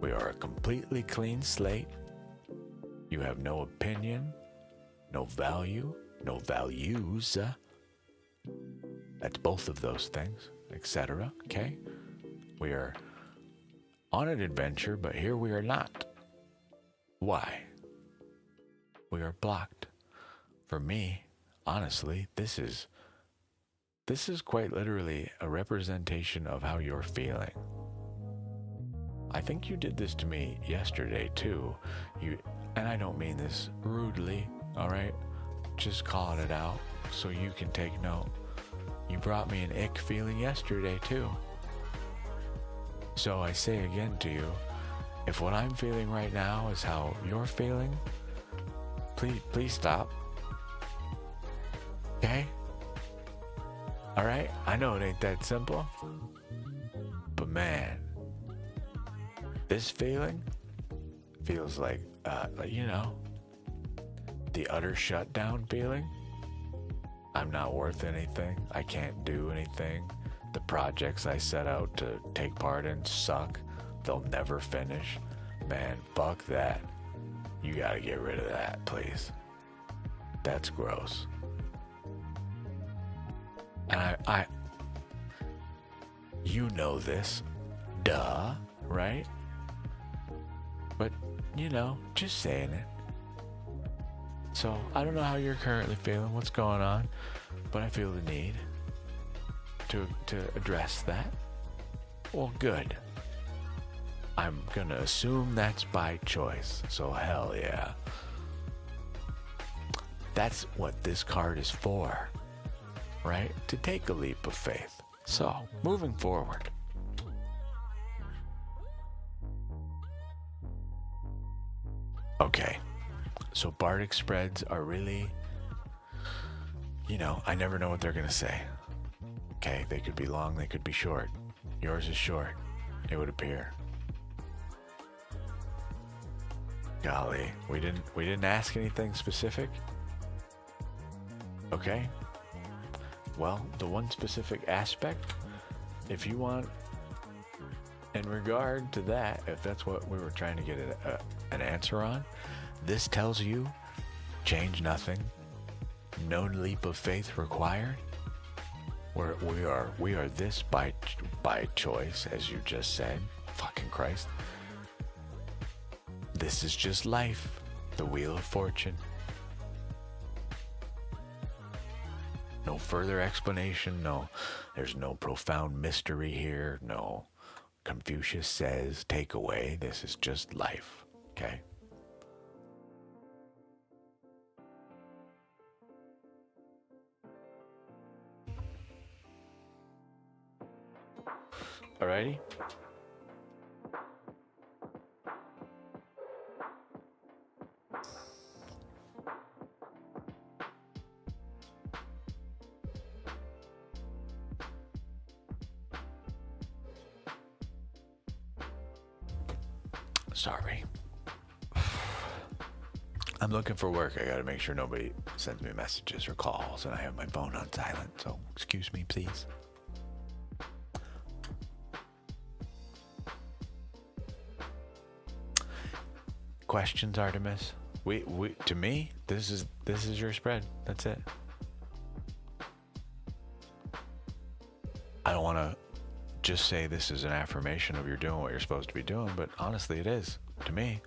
We are a completely clean slate. You have no opinion, no value, no values. That's both of those things, etc. Okay? We are on an adventure, but here we are not. Why? We are blocked. For me, honestly, this is quite literally a representation of how you're feeling. I think you did this to me yesterday too. And I don't mean this rudely, all right? Just calling it out so you can take note. You brought me an ick feeling yesterday too. So I say again to you, if what I'm feeling right now is how you're feeling, please stop. Okay? All right? I know it ain't that simple, but man, this feeling feels like, the utter shutdown feeling. I'm not worth anything. I can't do anything. The projects I set out to take part in suck. They'll never finish. Man, fuck that. You gotta get rid of that, please. That's gross. And I you know this, duh, right? But, just saying it. So, I don't know how you're currently feeling, what's going on, but I feel the need to address that. Well, good. I'm gonna assume that's by choice, so hell yeah. That's what this card is for, right? To take a leap of faith. So, moving forward. Okay, so Bardic spreads are really, I never know what they're gonna say. Okay, they could be long, they could be short. Yours is short, it would appear. Golly, we didn't ask anything specific? Okay. Well, the one specific aspect, if you want, in regard to that, if that's what we were trying to get an answer on, this tells you, change nothing, no leap of faith required. We are this by choice, as you just said. Fucking Christ. This is just life, the wheel of fortune. No further explanation, there's no profound mystery here, no Confucius says takeaway, this is just life, okay? Alrighty? Sorry. I'm looking for work. I gotta make sure nobody sends me messages or calls, and I have my phone on silent, so excuse me, please. Questions, Artemis? We to me, this is your spread. That's it. I don't want to just say this is an affirmation of you're doing what you're supposed to be doing, but honestly it is, to me.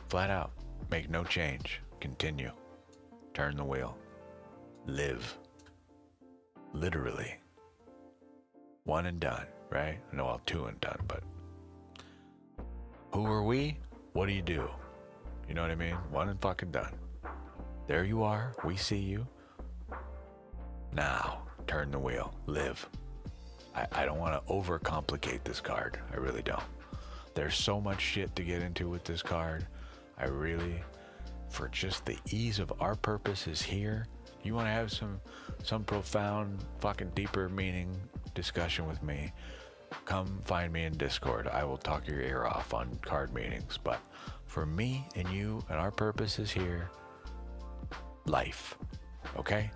Flat out, make no change, continue, turn the wheel, live, literally, one and done, right? No, well, two and done, but who are we? What do you do? You know what I mean? One and fucking done. There you are, we see you. Now, turn the wheel, live. I don't want to overcomplicate this card. I really don't. There's so much shit to get into with this card. I really, for just the ease of our purposes here, You want to have some profound, fucking deeper meaning discussion with me, come find me in Discord. I will talk your ear off on card meetings. But for me and you and our purposes here, life. Okay?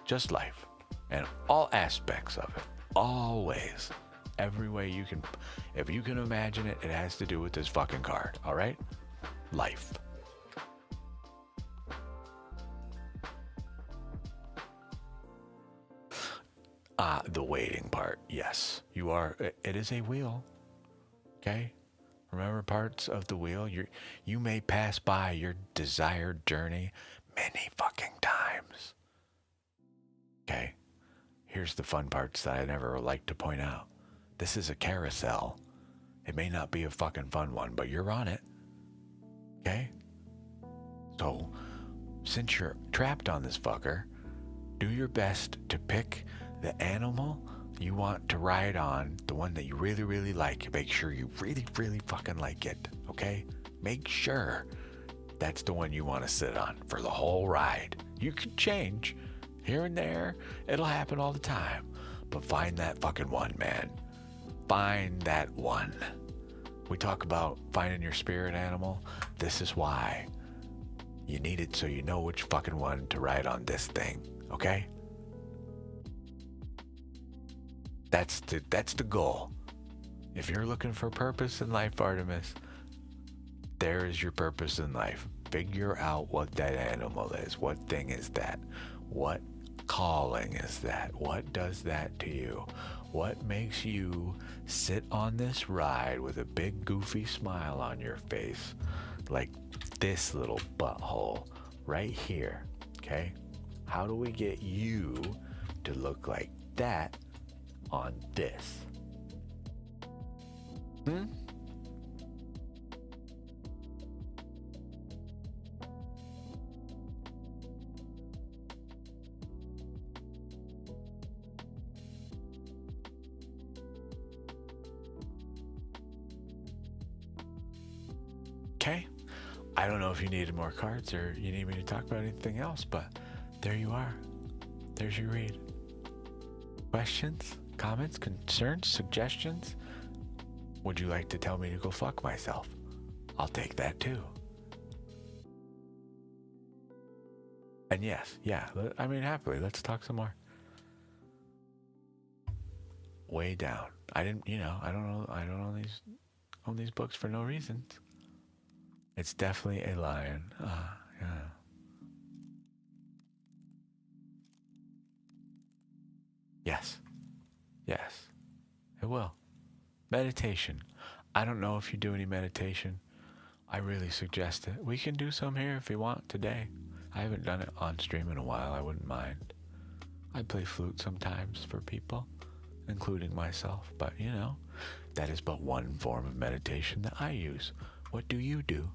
Just life. And all aspects of it. Always. Every way you can. If you can imagine it, it has to do with this fucking card. Alright? Life. The waiting part. Yes. You are. It is a wheel. Okay? Remember parts of the wheel? You may pass by your desired journey many fucking times. Okay? Here's the fun parts that I never like to point out. This is a carousel. It may not be a fucking fun one, but you're on it. Okay? So, since you're trapped on this fucker, do your best to pick the animal you want to ride on, the one that you really, really like. Make sure you really, really fucking like it, okay? Make sure that's the one you want to sit on for the whole ride. You can change here and there. It'll happen all the time. But find that fucking one, man. Find that one. We talk about finding your spirit animal. This is why. You need it so you know which fucking one to ride on this thing, okay? That's the goal. If you're looking for purpose in life, Artemis, there is your purpose in life. Figure out what that animal is. What thing is that? What calling is that? What does that to you? What makes you sit on this ride with a big goofy smile on your face, like this little butthole right here, okay? How do we get you to look like that on this? Okay, I don't know if you needed more cards or you need me to talk about anything else, but there you are. There's your read. Questions, comments, concerns, suggestions? Would you like to tell me to go fuck myself? I'll take that too. And yes, yeah, I mean, happily, let's talk some more. Way down. I didn't, I don't own these books for no reasons. It's definitely a lion. Yeah. Yes. Yes. It will. Meditation. I don't know if you do any meditation. I really suggest it. We can do some here if you want today. I haven't done it on stream in a while. I wouldn't mind. I play flute sometimes for people, including myself. But, that is but one form of meditation that I use. What do you do?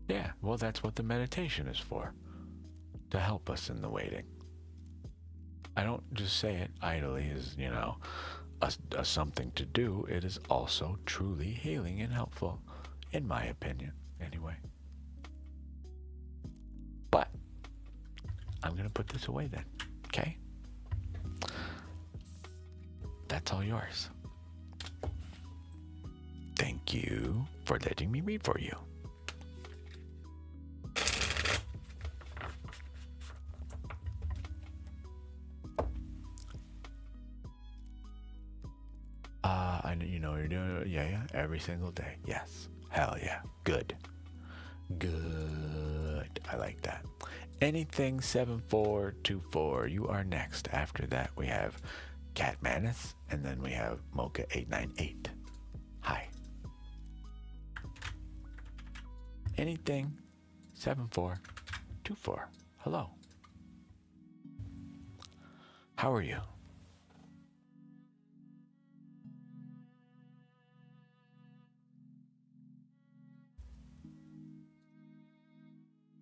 Yeah, well, that's what the meditation is for. To help us in the waiting. I don't just say it idly as, a something to do. It is also truly healing and helpful, in my opinion, anyway. But I'm going to put this away then, okay? That's all yours. Thank you for letting me read for you. You know you're doing it. Yeah, every single day. Yes. Hell yeah. Good. I like that. Anything 7424. You are next. After that, we have Cat Manus, and then we have Mocha 898. Hi. Anything 7424. Hello. How are you?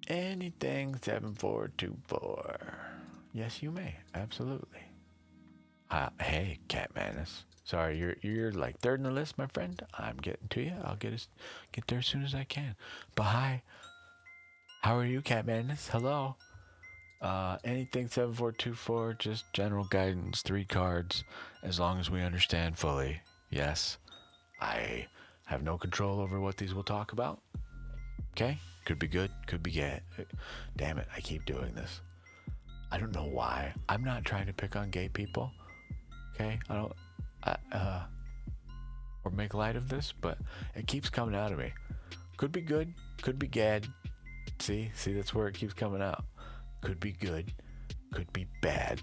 Anything 7424. Yes, you may. Absolutely. Hey, Cat Madness. Sorry, you're like third in the list, my friend. I'm getting to you. I'll get there as soon as I can. But hi, how are you, Cat Madness? Hello. Anything 7424, just general guidance, 3 cards, as long as we understand fully. Yes, I have no control over what these will talk about. Okay? Could be good, could be bad. Damn it, I keep doing this. I don't know why. I'm not trying to pick on gay people. Okay? I don't, or make light of this, but it keeps coming out of me. Could be good, could be bad. See, that's where it keeps coming out. Could be good, could be bad,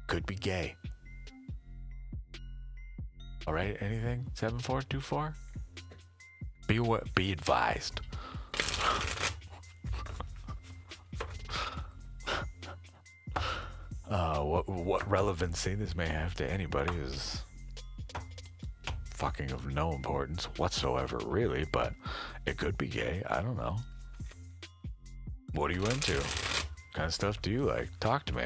could be gay. All right, anything? 7424? Be advised. What relevancy this may have to anybody is fucking of no importance whatsoever, really, but it could be gay. I don't know. What are you into? What kind of stuff do you like? Talk to me.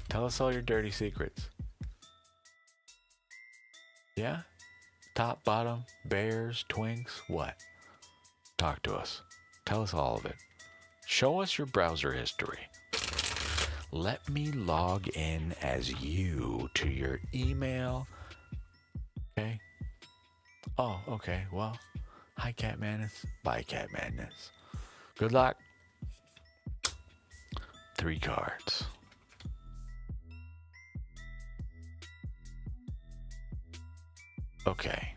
Tell us all your dirty secrets. Yeah? Top, bottom, bears, twinks, what? Talk to us. Tell us all of it. Show us your browser history. Let me log in as you to your email. Okay? Oh, okay. Well, hi, Cat Madness. Bye, Cat Madness. Good luck. 3 cards. Okay.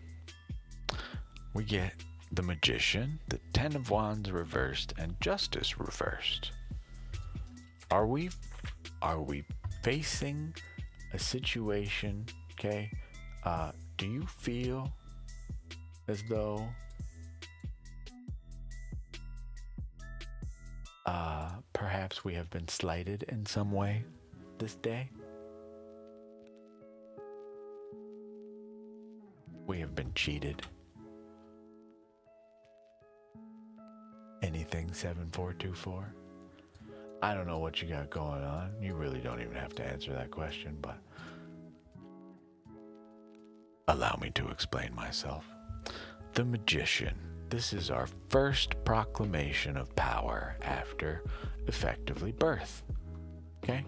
We get the Magician, the 10 of Wands reversed, and Justice reversed. Are we facing a situation, okay? Do you feel as though perhaps we have been slighted in some way this day? We have been cheated. Anything 7424? I don't know what you got going on. You really don't even have to answer that question, but allow me to explain myself. The Magician. This is our first proclamation of power after effectively birth. Okay?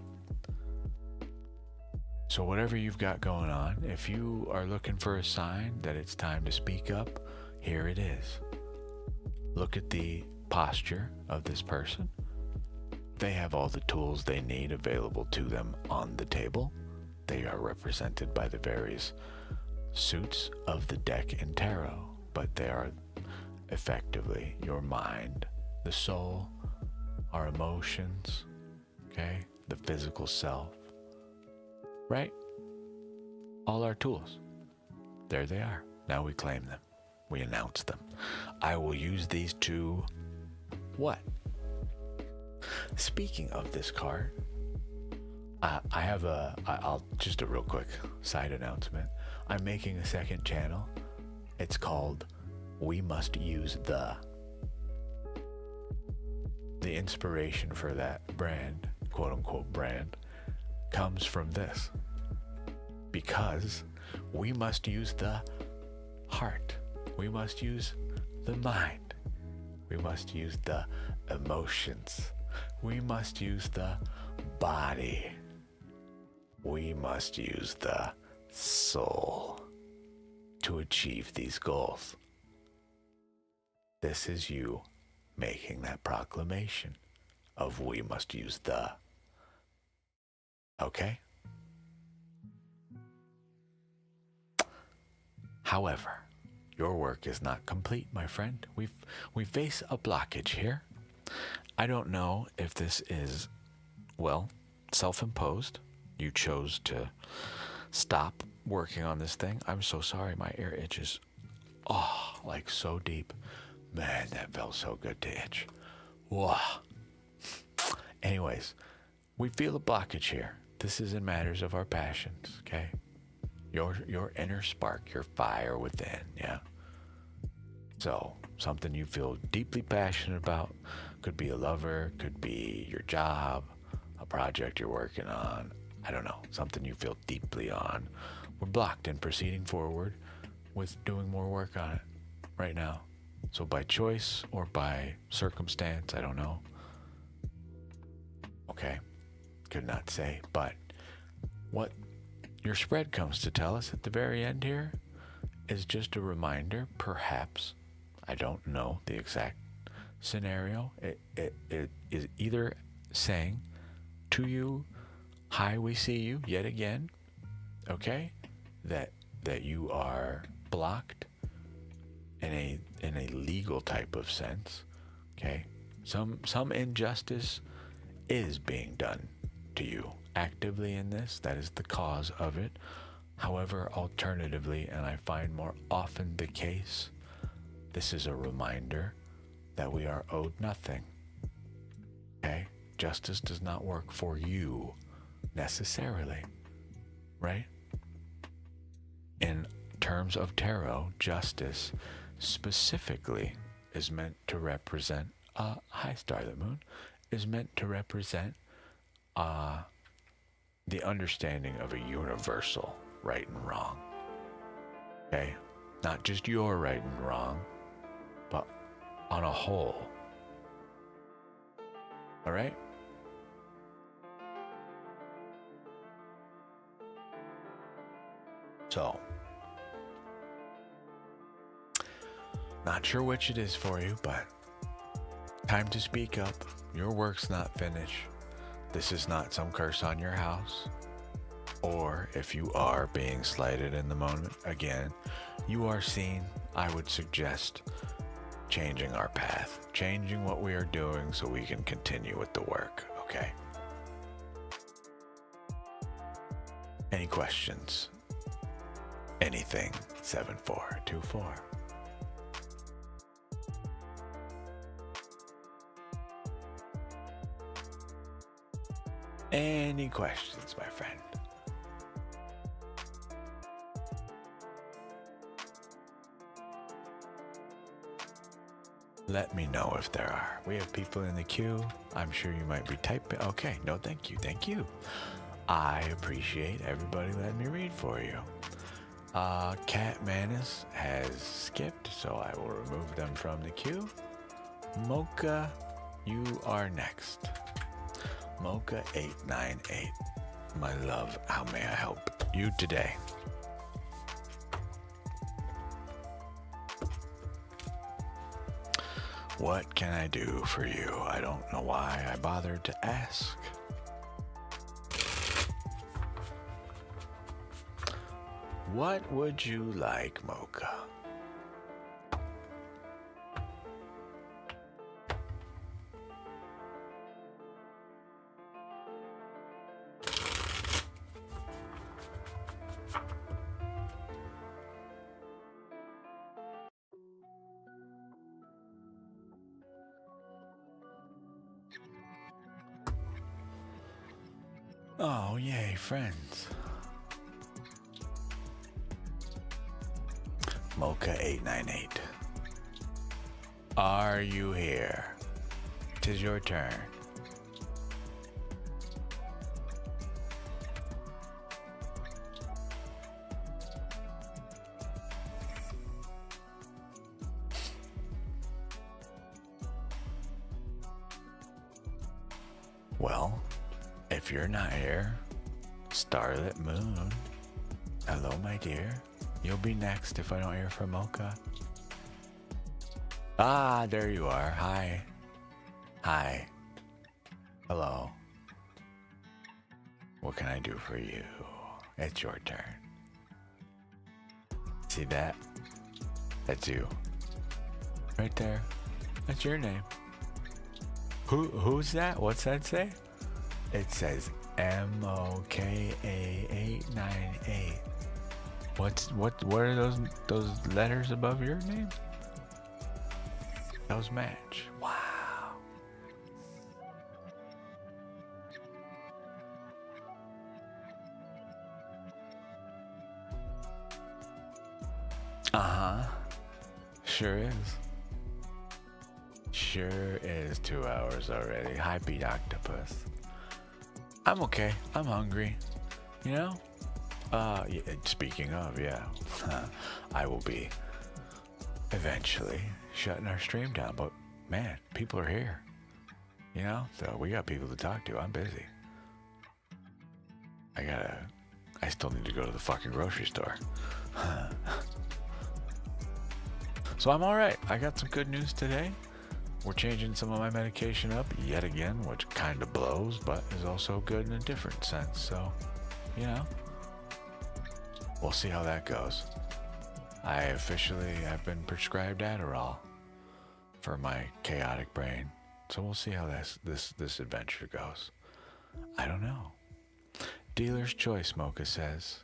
So whatever you've got going on, if you are looking for a sign that it's time to speak up, here it is. Look at the posture of this person. They have all the tools they need available to them on the table. They are represented by the various suits of the deck in tarot, but they are effectively your mind, the soul, our emotions, okay, the physical self, right? All our tools. There they are. Now we claim them. We announce them. I will use these to what? Speaking of this card, I'll just a real quick side announcement. I'm making a second channel. It's called We Must Use The inspiration for that brand, quote unquote brand, comes from this. Because we must use the heart. We must use the mind. We must use the emotions. We must use the body. We must use the soul to achieve these goals. This is you making that proclamation of we must use the. Okay? However, your work is not complete, my friend. We face a blockage here. I don't know if this is, well, self-imposed. You chose to stop working on this thing. I'm so sorry. My ear itches. Oh, like so deep. Man, that felt so good to itch. Wow. Anyways, we feel a blockage here. This is in matters of our passions, okay? Your inner spark, your fire within, yeah? So, something you feel deeply passionate about. Could be a lover, could be your job, a project you're working on. I don't know, something you feel deeply on, we're blocked in proceeding forward with doing more work on it right now. So by choice or by circumstance, I don't know. Okay, could not say, but what your spread comes to tell us at the very end here is just a reminder, perhaps, I don't know the exact scenario. It is either saying to you, hi, we see you yet again, okay, that you are blocked in a legal type of sense, okay. Some injustice is being done to you actively in this. That is the cause of it. However, alternatively, and I find more often the case, this is a reminder that we are owed nothing. Okay? Justice does not work for you necessarily, right? In terms of tarot, justice specifically is meant to represent, hi Starlit Moon, is meant to represent the understanding of a universal right and wrong. Okay? Not just your right and wrong, but on a whole. All right? So, not sure which it is for you, but time to speak up. Your work's not finished. This is not some curse on your house. Or if you are being slighted in the moment, again, you are seen. I would suggest changing our path, changing what we are doing so we can continue with the work, okay? Any questions? Anything, 7424. Any questions, my friend? Let me know if there are. We have people in the queue. I'm sure you might be typing. Okay, no, thank you, thank you. I appreciate everybody letting me read for you. Cat Manus has skipped, so I will remove them from the queue. Mocha, you are next. Mocha 898. My love, how may I help you today? What can I do for you? I don't know why I bothered to ask. What would you like, Mocha? Oh, yay, friends. Mocha 898. Are you here? 'Tis your turn. Well, if you're not here, Starlit Moon, hello, my dear. You'll be next if I don't hear from Mocha. Ah, there you are. Hi. Hi. Hello. What can I do for you? It's your turn. See that? That's you. Right there. That's your name. Who's that? What's that say? It says MOKA898. What are those letters above your name? Those match. Wow. Uh-huh. Sure is. Sure is 2 hours already. Hi, Pete Octopus. I'm okay. I'm hungry. You know? Yeah, speaking of, yeah, I will be eventually shutting our stream down. But man, people are here. You know? So we got people to talk to. I'm busy. I still need to go to the fucking grocery store. So I'm alright. I got some good news today. We're changing some of my medication up yet again, which kind of blows, but is also good in a different sense. So, you know, we'll see how that goes. I officially have been prescribed Adderall for my chaotic brain. So we'll see how this adventure goes. I don't know. Dealer's choice, Mocha says.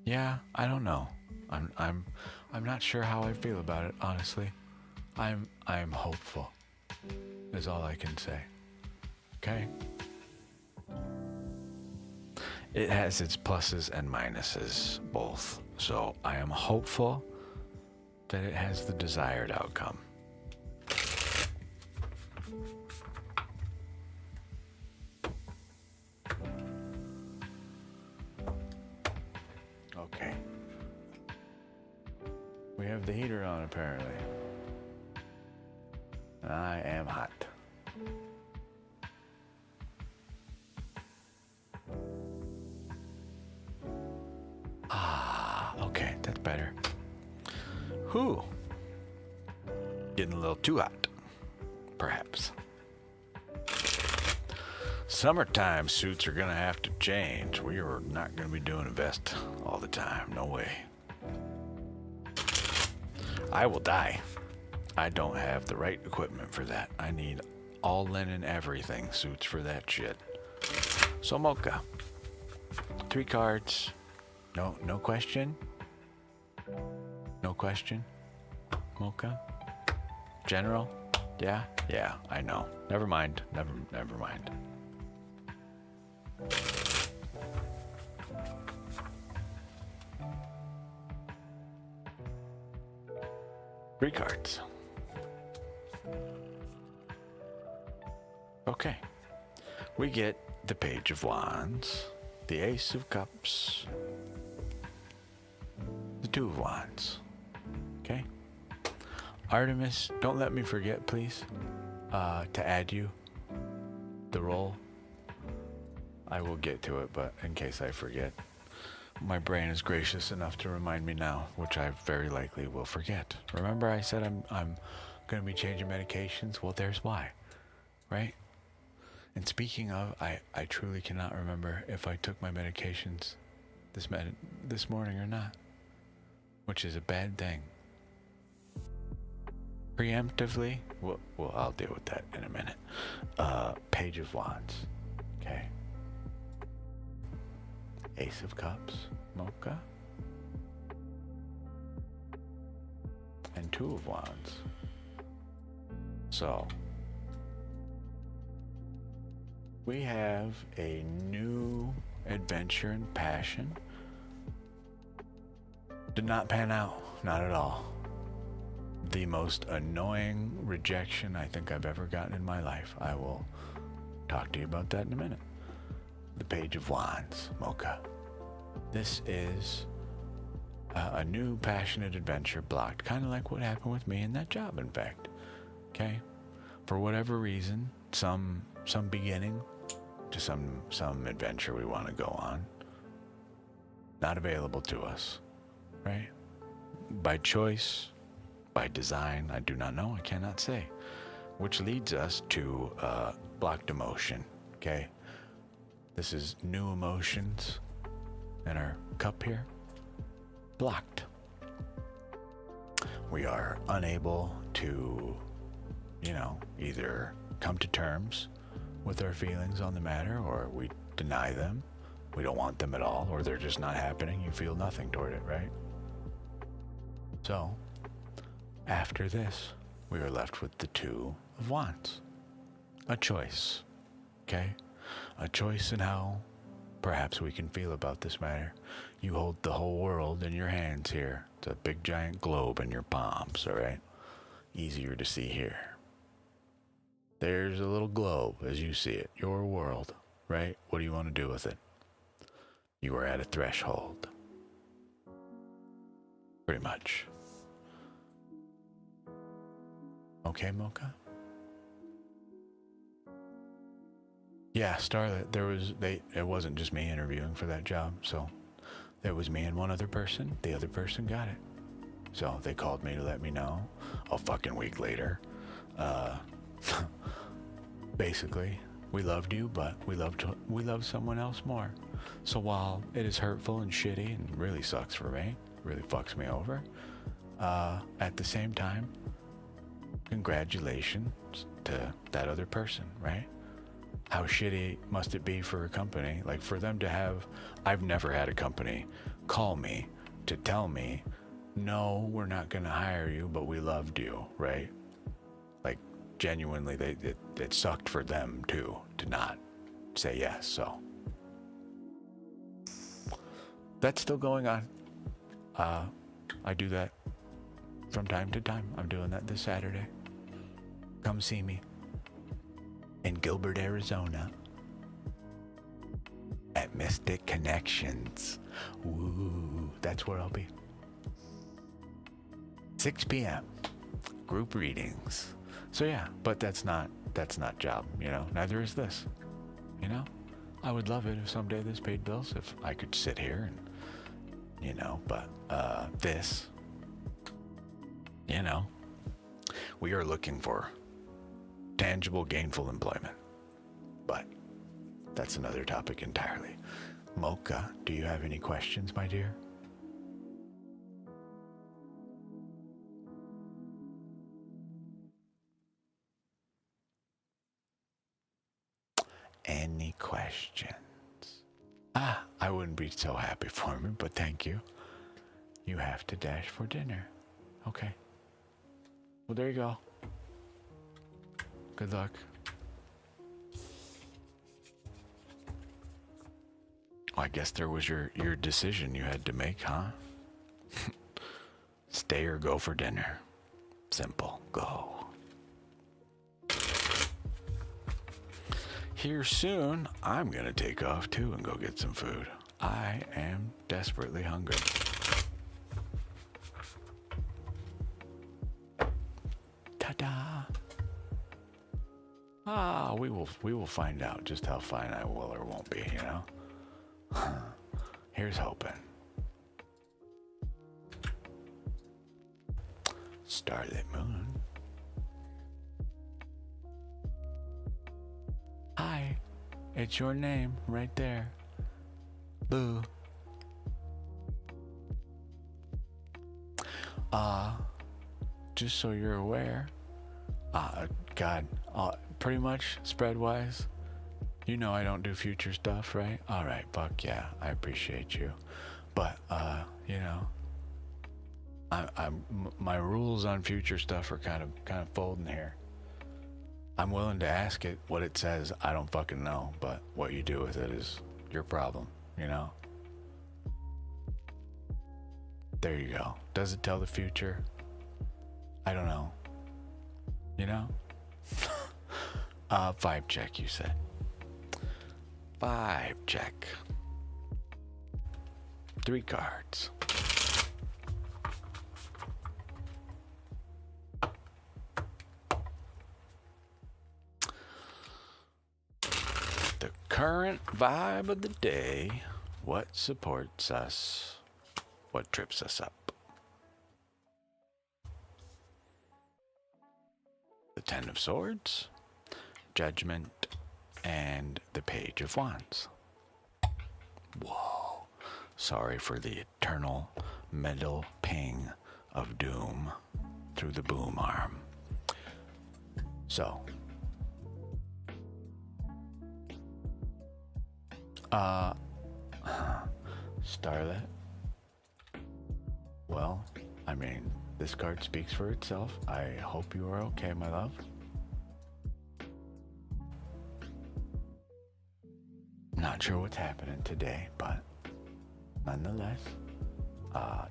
Yeah, I don't know. I'm not sure how I feel about it, honestly. I'm hopeful, is all I can say. Okay? It has its pluses and minuses, both. So I am hopeful that it has the desired outcome. Okay. We have the heater on, apparently. I am hot. Okay, that's better. Whew. Getting a little too hot, perhaps. Summertime suits are gonna have to change. We are not gonna be doing a vest all the time. No way. I will die. I don't have the right equipment for that. I need all linen everything suits for that shit. So Mocha. 3 cards. No question? No question? Mocha? General? Yeah? Yeah, I know. Never mind. Never mind. Three cards. Okay. We get the Page of Wands, the Ace of Cups, the Two of Wands. Okay? Artemis, don't let me forget, please, to add you the roll. I will get to it, but in case I forget, my brain is gracious enough to remind me now, which I very likely will forget. Remember I said I'm going to be changing medications? Well, there's why, right? And speaking of, I truly cannot remember if I took my medications this morning or not, which is a bad thing. Preemptively, well, I'll deal with that in a minute. Page of Wands, okay. Ace of Cups, Mocha, and Two of Wands. So we have a new adventure and passion. Did not pan out, not at all. The most annoying rejection I think I've ever gotten in my life. I will talk to you about that in a minute. The Page of Wands, Mocha. This is a new passionate adventure blocked, kind of like what happened with me in that job, in fact. Okay? For whatever reason, some beginning to some adventure we want to go on, not available to us, right? By choice, by design, I do not know, I cannot say. Which leads us to blocked emotion, okay? This is new emotions in our cup here. Blocked. We are unable to, either come to terms with our feelings on the matter, or we deny them. We don't want them at all, or they're just not happening. You feel nothing toward it, right? So, after this, we are left with the Two of Wands. A choice, okay? A choice in how perhaps we can feel about this matter. You hold the whole world in your hands here. It's a big giant globe in your palms, all right? Easier to see here. There's a little globe as you see it, your world, right? What do you want to do with it? You were at a threshold. Pretty much. Okay, Mocha? Yeah, Starlet, it wasn't just me interviewing for that job, so there was me and one other person. The other person got it. So they called me to let me know a fucking week later. Basically, we loved you, but we loved someone else more. So while it is hurtful and shitty and really sucks for me, really fucks me over, at the same time, congratulations to that other person, right? How shitty must it be for a company, like for them to have, I've never had a company call me to tell me, no, we're not going to hire you, but we loved you, right? Like genuinely, it sucked for them too, to not say yes, so. That's still going on. I do that from time to time. I'm doing that this Saturday. Come see me in Gilbert, Arizona at Mystic Connections. Woo, that's where I'll be. 6 p.m. Group readings. So yeah, but that's not job, you know. Neither is this. You know? I would love it if someday this paid bills, if I could sit here and, you know, but this, you know, we are looking for tangible, gainful employment. But that's another topic entirely. Mocha, do you have any questions, my dear? Any questions? I wouldn't be so happy for me, but thank you. You have to dash for dinner. Okay. Well, there you go. Good luck. I guess there was your decision you had to make, huh? Stay or go for dinner. Simple. Go. Here soon, I'm gonna take off too and go get some food. I am desperately hungry. Ta-da! We will find out just how fine I will or won't be, you know? Here's hoping. Starlit moon. Hi, it's your name right there. Boo. Just so you're aware, God, pretty much spread-wise, you know I don't do future stuff, right? All right, fuck yeah, I appreciate you. But, you know, my rules on future stuff are kind of folding here. I'm willing to ask it what it says. I don't fucking know, but what you do with it is your problem, you know? There you go. Does it tell the future? I don't know. You know? 5 check, you said. 5 check. 3 cards. The current vibe of the day. What supports us? What trips us up? The 10 of Swords, Judgment, and the Page of Wands. Whoa. Sorry for the eternal metal ping of doom through the boom arm. So, Starlet. Well, I mean, this card speaks for itself. I hope you are okay, my love. Not sure what's happening today, but nonetheless,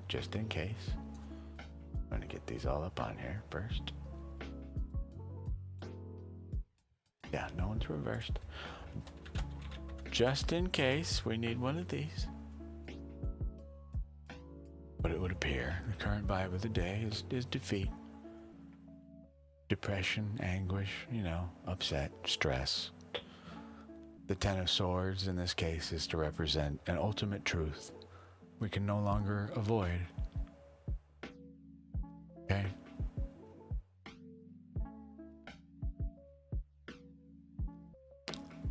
just in case, I'm gonna get these all up on here first. Yeah, no one's reversed. Just in case we need one of these. vibe here. The current vibe of the day is defeat. Depression, anguish, upset, stress. The Ten of Swords in this case is to represent an ultimate truth we can no longer avoid. Okay?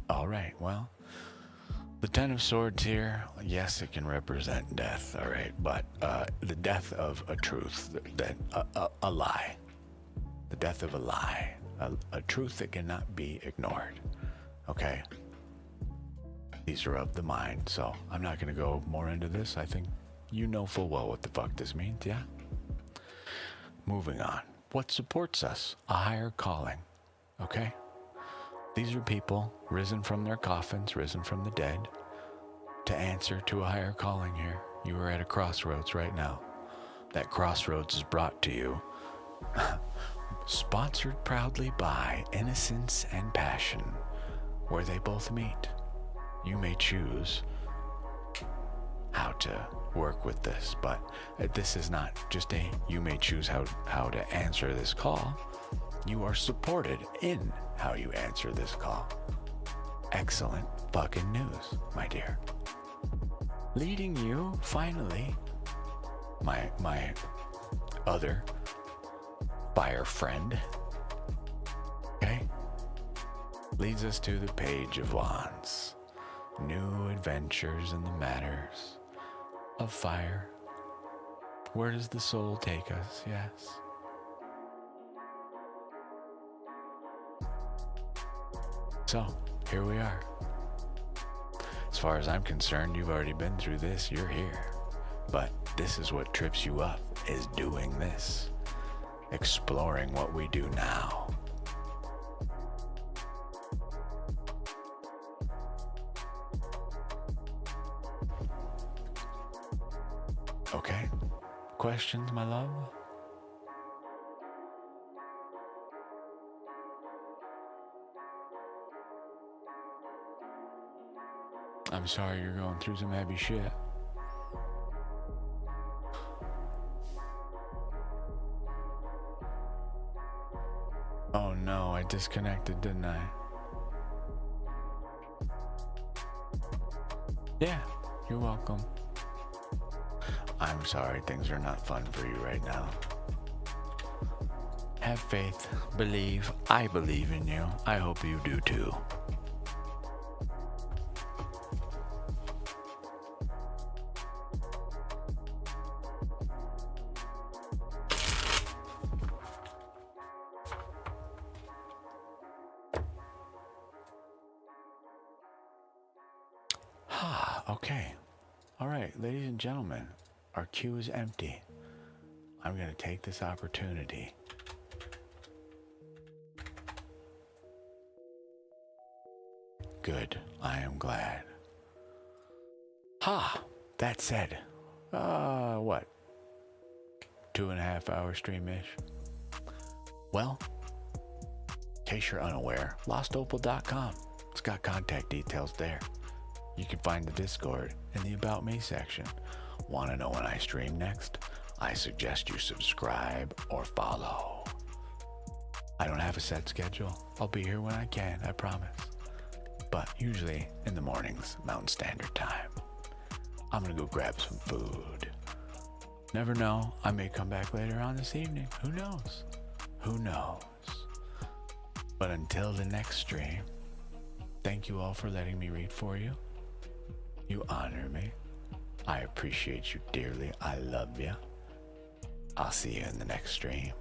Alright, well, the Ten of Swords here, yes, it can represent death, alright, but the death of a truth, a lie. The death of a lie. A truth that cannot be ignored. Okay? These are of the mind, so I'm not going to go more into this. I think you know full well what the fuck this means, yeah? Moving on. What supports us? A higher calling. Okay? These are people risen from their coffins, risen from the dead, to answer to a higher calling here. You are at a crossroads right now. That crossroads is brought to you, sponsored proudly by Innocence and Passion, where they both meet. You may choose how to work with this, but this is not just you may choose how to answer this call. You are supported in how you answer this call. Excellent fucking news, my dear. Leading you, finally, my other fire friend, okay, leads us to the Page of Wands. New adventures in the matters of fire. Where does the soul take us? Yes. So, here we are. As far as I'm concerned, you've already been through this, you're here. But this is what trips you up, is doing this. Exploring what we do now. Okay. Questions, my love? I'm sorry you're going through some heavy shit. Oh no, I disconnected, didn't I? Yeah, you're welcome. I'm sorry things are not fun for you right now. Have faith, believe. I believe in you. I hope you do too. Okay. All right, ladies and gentlemen, our queue is empty. I'm going to take this opportunity Good. I am glad. That said, what? 2.5 hour stream-ish? Well, in case you're unaware, lostopal.com. It's got contact details there. You can find the Discord in the About Me section. Want to know when I stream next? I suggest you subscribe or follow. I don't have a set schedule. I'll be here when I can, I promise. But usually in the mornings, Mountain Standard Time. I'm gonna go grab some food. Never know, I may come back later on this evening. Who knows? Who knows? But until the next stream, thank you all for letting me read for you. You honor me. I appreciate you dearly. I love you. I'll see you in the next stream.